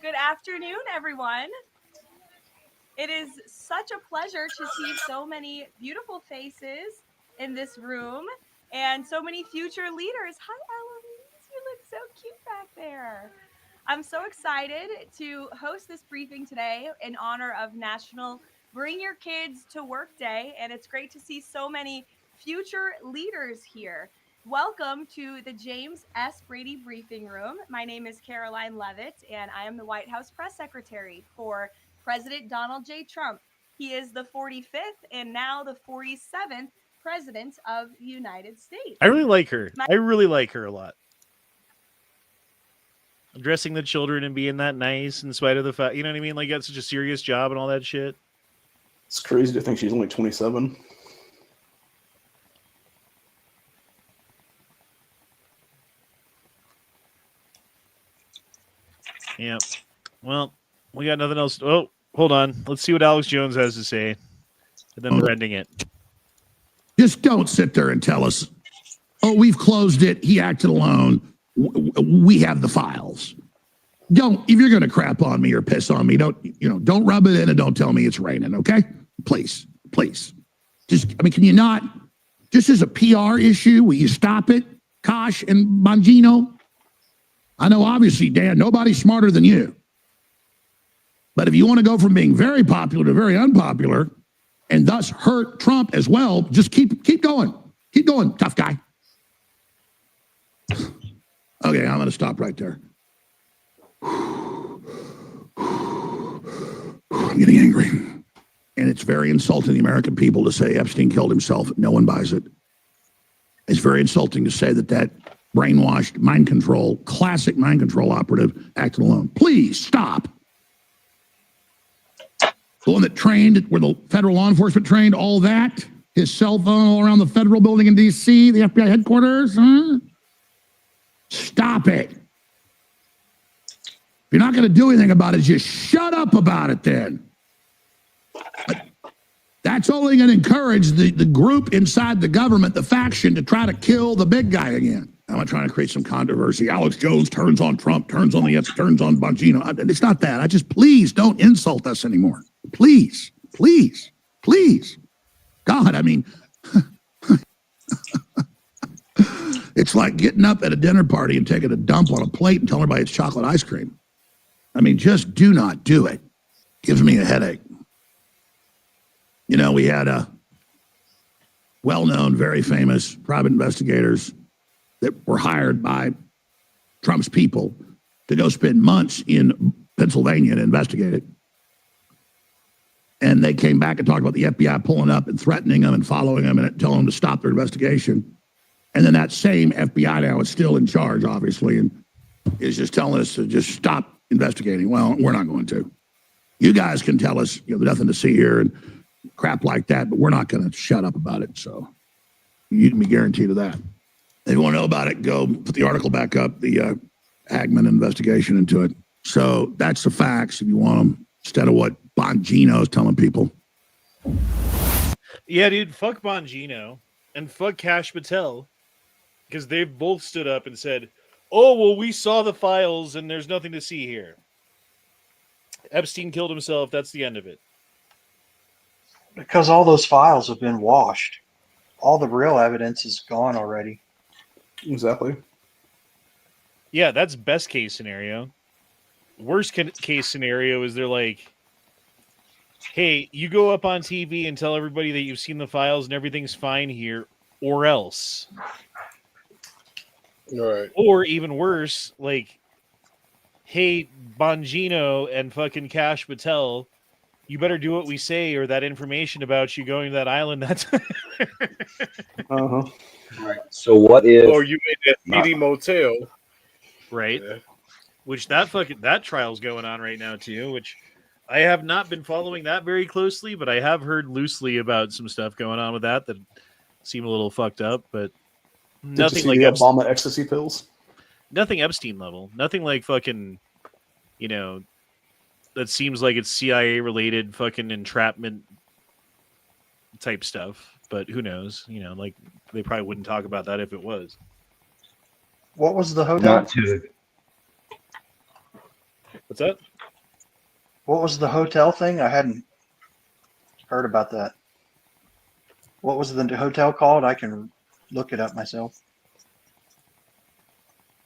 Good afternoon, everyone. It is such a pleasure to see so many beautiful faces in this room and so many future leaders. Hi, Eloise. You look so cute back there. I'm so excited to host this briefing today in honor of National Bring Your Kids to Work Day, and it's great to see so many future leaders here. Welcome to the James S. Brady Briefing Room. My name is Caroline Levitt, and I am the White House Press Secretary for President Donald J. Trump. He is the 45th and now the 47th President of the United States. I really like her. I really like her a lot. Addressing the children and being that nice in spite of the fact, you know what I mean? Like, got such a serious job and all that shit. It's crazy to think she's only 27. Yeah. Well, we got nothing else. Oh, hold on. Let's see what Alex Jones has to say. And then we're ending it. Just don't sit there and tell us, oh, we've closed it. He acted alone. We have the files. Don't, if you're going to crap on me or piss on me, don't rub it in and don't tell me it's raining. Okay. Please. Can you not, just as a PR issue, will you stop it? Kosh and Bongino? I know, obviously, Dan, nobody's smarter than you. But if you want to go from being very popular to very unpopular and thus hurt Trump as well, just keep going. Keep going, tough guy. Okay, I'm going to stop right there. I'm getting angry. And it's very insulting to the American people to say Epstein killed himself. No one buys it. It's very insulting to say that brainwashed mind control, classic mind control operative acted alone. Please stop. The one that trained, where the federal law enforcement trained, all that, his cell phone all around the federal building in D.C., the FBI headquarters. Stop it. If you're not going to do anything about it, just shut up about it then. But that's only going to encourage the group inside the government, the faction, to try to kill the big guy again. I'm not trying to create some controversy. Alex Jones turns on Trump, turns on Bongino. It's not that. Please don't insult us anymore. Please. God, I mean, it's like getting up at a dinner party and taking a dump on a plate and telling everybody it's chocolate ice cream. I mean, just do not do it. Gives me a headache. You know, we had a well-known, very famous private investigators that were hired by Trump's people to go spend months in Pennsylvania and investigate it. And they came back and talked about the FBI pulling up and threatening them and following them and telling them to stop their investigation. And then that same FBI now is still in charge, obviously, and is just telling us to just stop investigating. Well, we're not going to. You guys can tell us, there's nothing to see here and crap like that, but we're not going to shut up about it. So you can be guaranteed of that. If you want to know about it, go put the article back up, the Hagman investigation into it. So that's the facts if you want them, instead of what Bongino is telling people. Yeah, dude, fuck Bongino and fuck Kash Patel, because they've both stood up and said, oh, well, we saw the files and there's nothing to see here. Epstein killed himself. That's the end of it. Because all those files have been washed. All the real evidence is gone already. Exactly. Yeah, that's best case scenario. Worst case scenario is they're like, hey, you go up on TV and tell everybody that you've seen the files and everything's fine here, or else. All right. Or even worse, like, hey, Bongino and fucking Kash Patel, you better do what we say, or that information about you going to that island, that's... Right. So what if... Or you made that meaty motel. Right. Yeah. which that trial's going on right now too, which I have not been following that very closely, but I have heard loosely about some stuff going on with that seem a little fucked up, but nothing Did you like see the Obama ecstasy pills. Nothing Epstein level. Nothing like fucking, that seems like it's CIA related fucking entrapment type stuff. But who knows? Like they probably wouldn't talk about that if it was. What was the hotel? Not to. What's that? What was the hotel thing? I hadn't heard about that. What was the hotel called? I can look it up myself.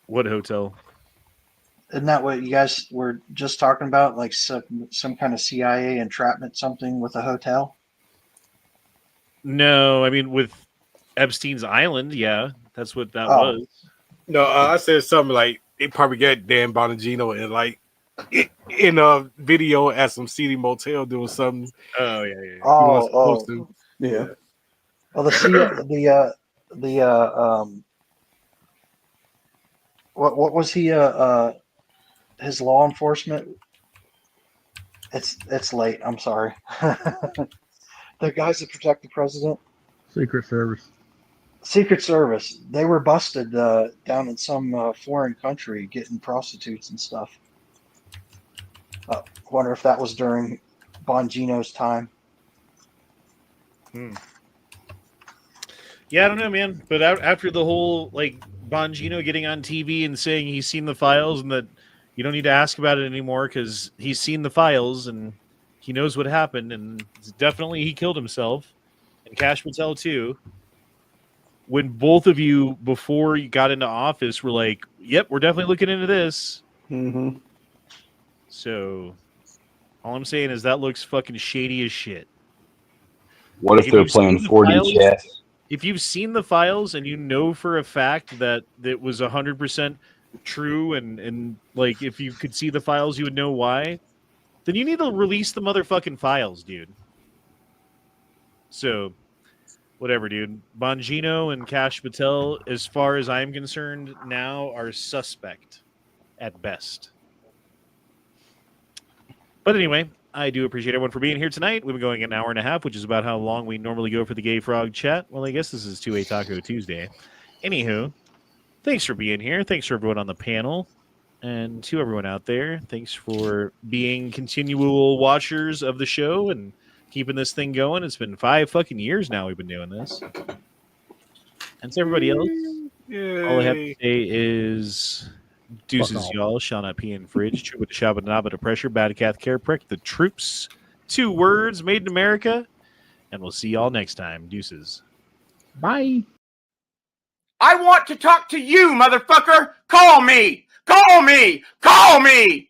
What hotel? Isn't that what you guys were just talking about? Like some kind of CIA entrapment, something with a hotel? No, I mean with Epstein's Island, yeah, that's what that was. No, I said something like they probably got Dan Bongino and like in a video at some seedy motel doing something. Oh yeah. Yeah. Well, what was he? His law enforcement. It's late. I'm sorry. The guys that protect the president. Secret Service. Secret Service. They were busted down in some foreign country getting prostitutes and stuff. Wonder if that was during Bongino's time. Yeah, I don't know, man. But after the whole like Bongino getting on TV and saying he's seen the files and that you don't need to ask about it anymore because he's seen the files and he knows what happened and definitely he killed himself and Kash Patel too. When both of you before you got into office were like, "Yep, we're definitely looking into this." Mm-hmm. So all I'm saying is that looks fucking shady as shit. What if they're playing 4D chess? If you've seen the files and you know for a fact that it was 100% true and like if you could see the files you would know why, then you need to release the motherfucking files, dude. So whatever, dude. Bongino and Kash Patel, as far as I'm concerned, now are suspect at best. But anyway, I do appreciate everyone for being here tonight. We've been going an hour and a half, which is about how long we normally go for the Gay Frog chat. Well, I guess this is 2A Taco Tuesday. Anywho, thanks for being here. Thanks for everyone on the panel. And to everyone out there, thanks for being continual watchers of the show and keeping this thing going. It's been 5 fucking years now we've been doing this. And to everybody else, all I have to say is deuces, y'all. Shall not pee in fridge. True with the shop and knob of pressure. Bad cat care prick. The troops. 2 words made in America. And we'll see y'all next time. Deuces. Bye. I want to talk to you, motherfucker. Call me. Call me. Call me.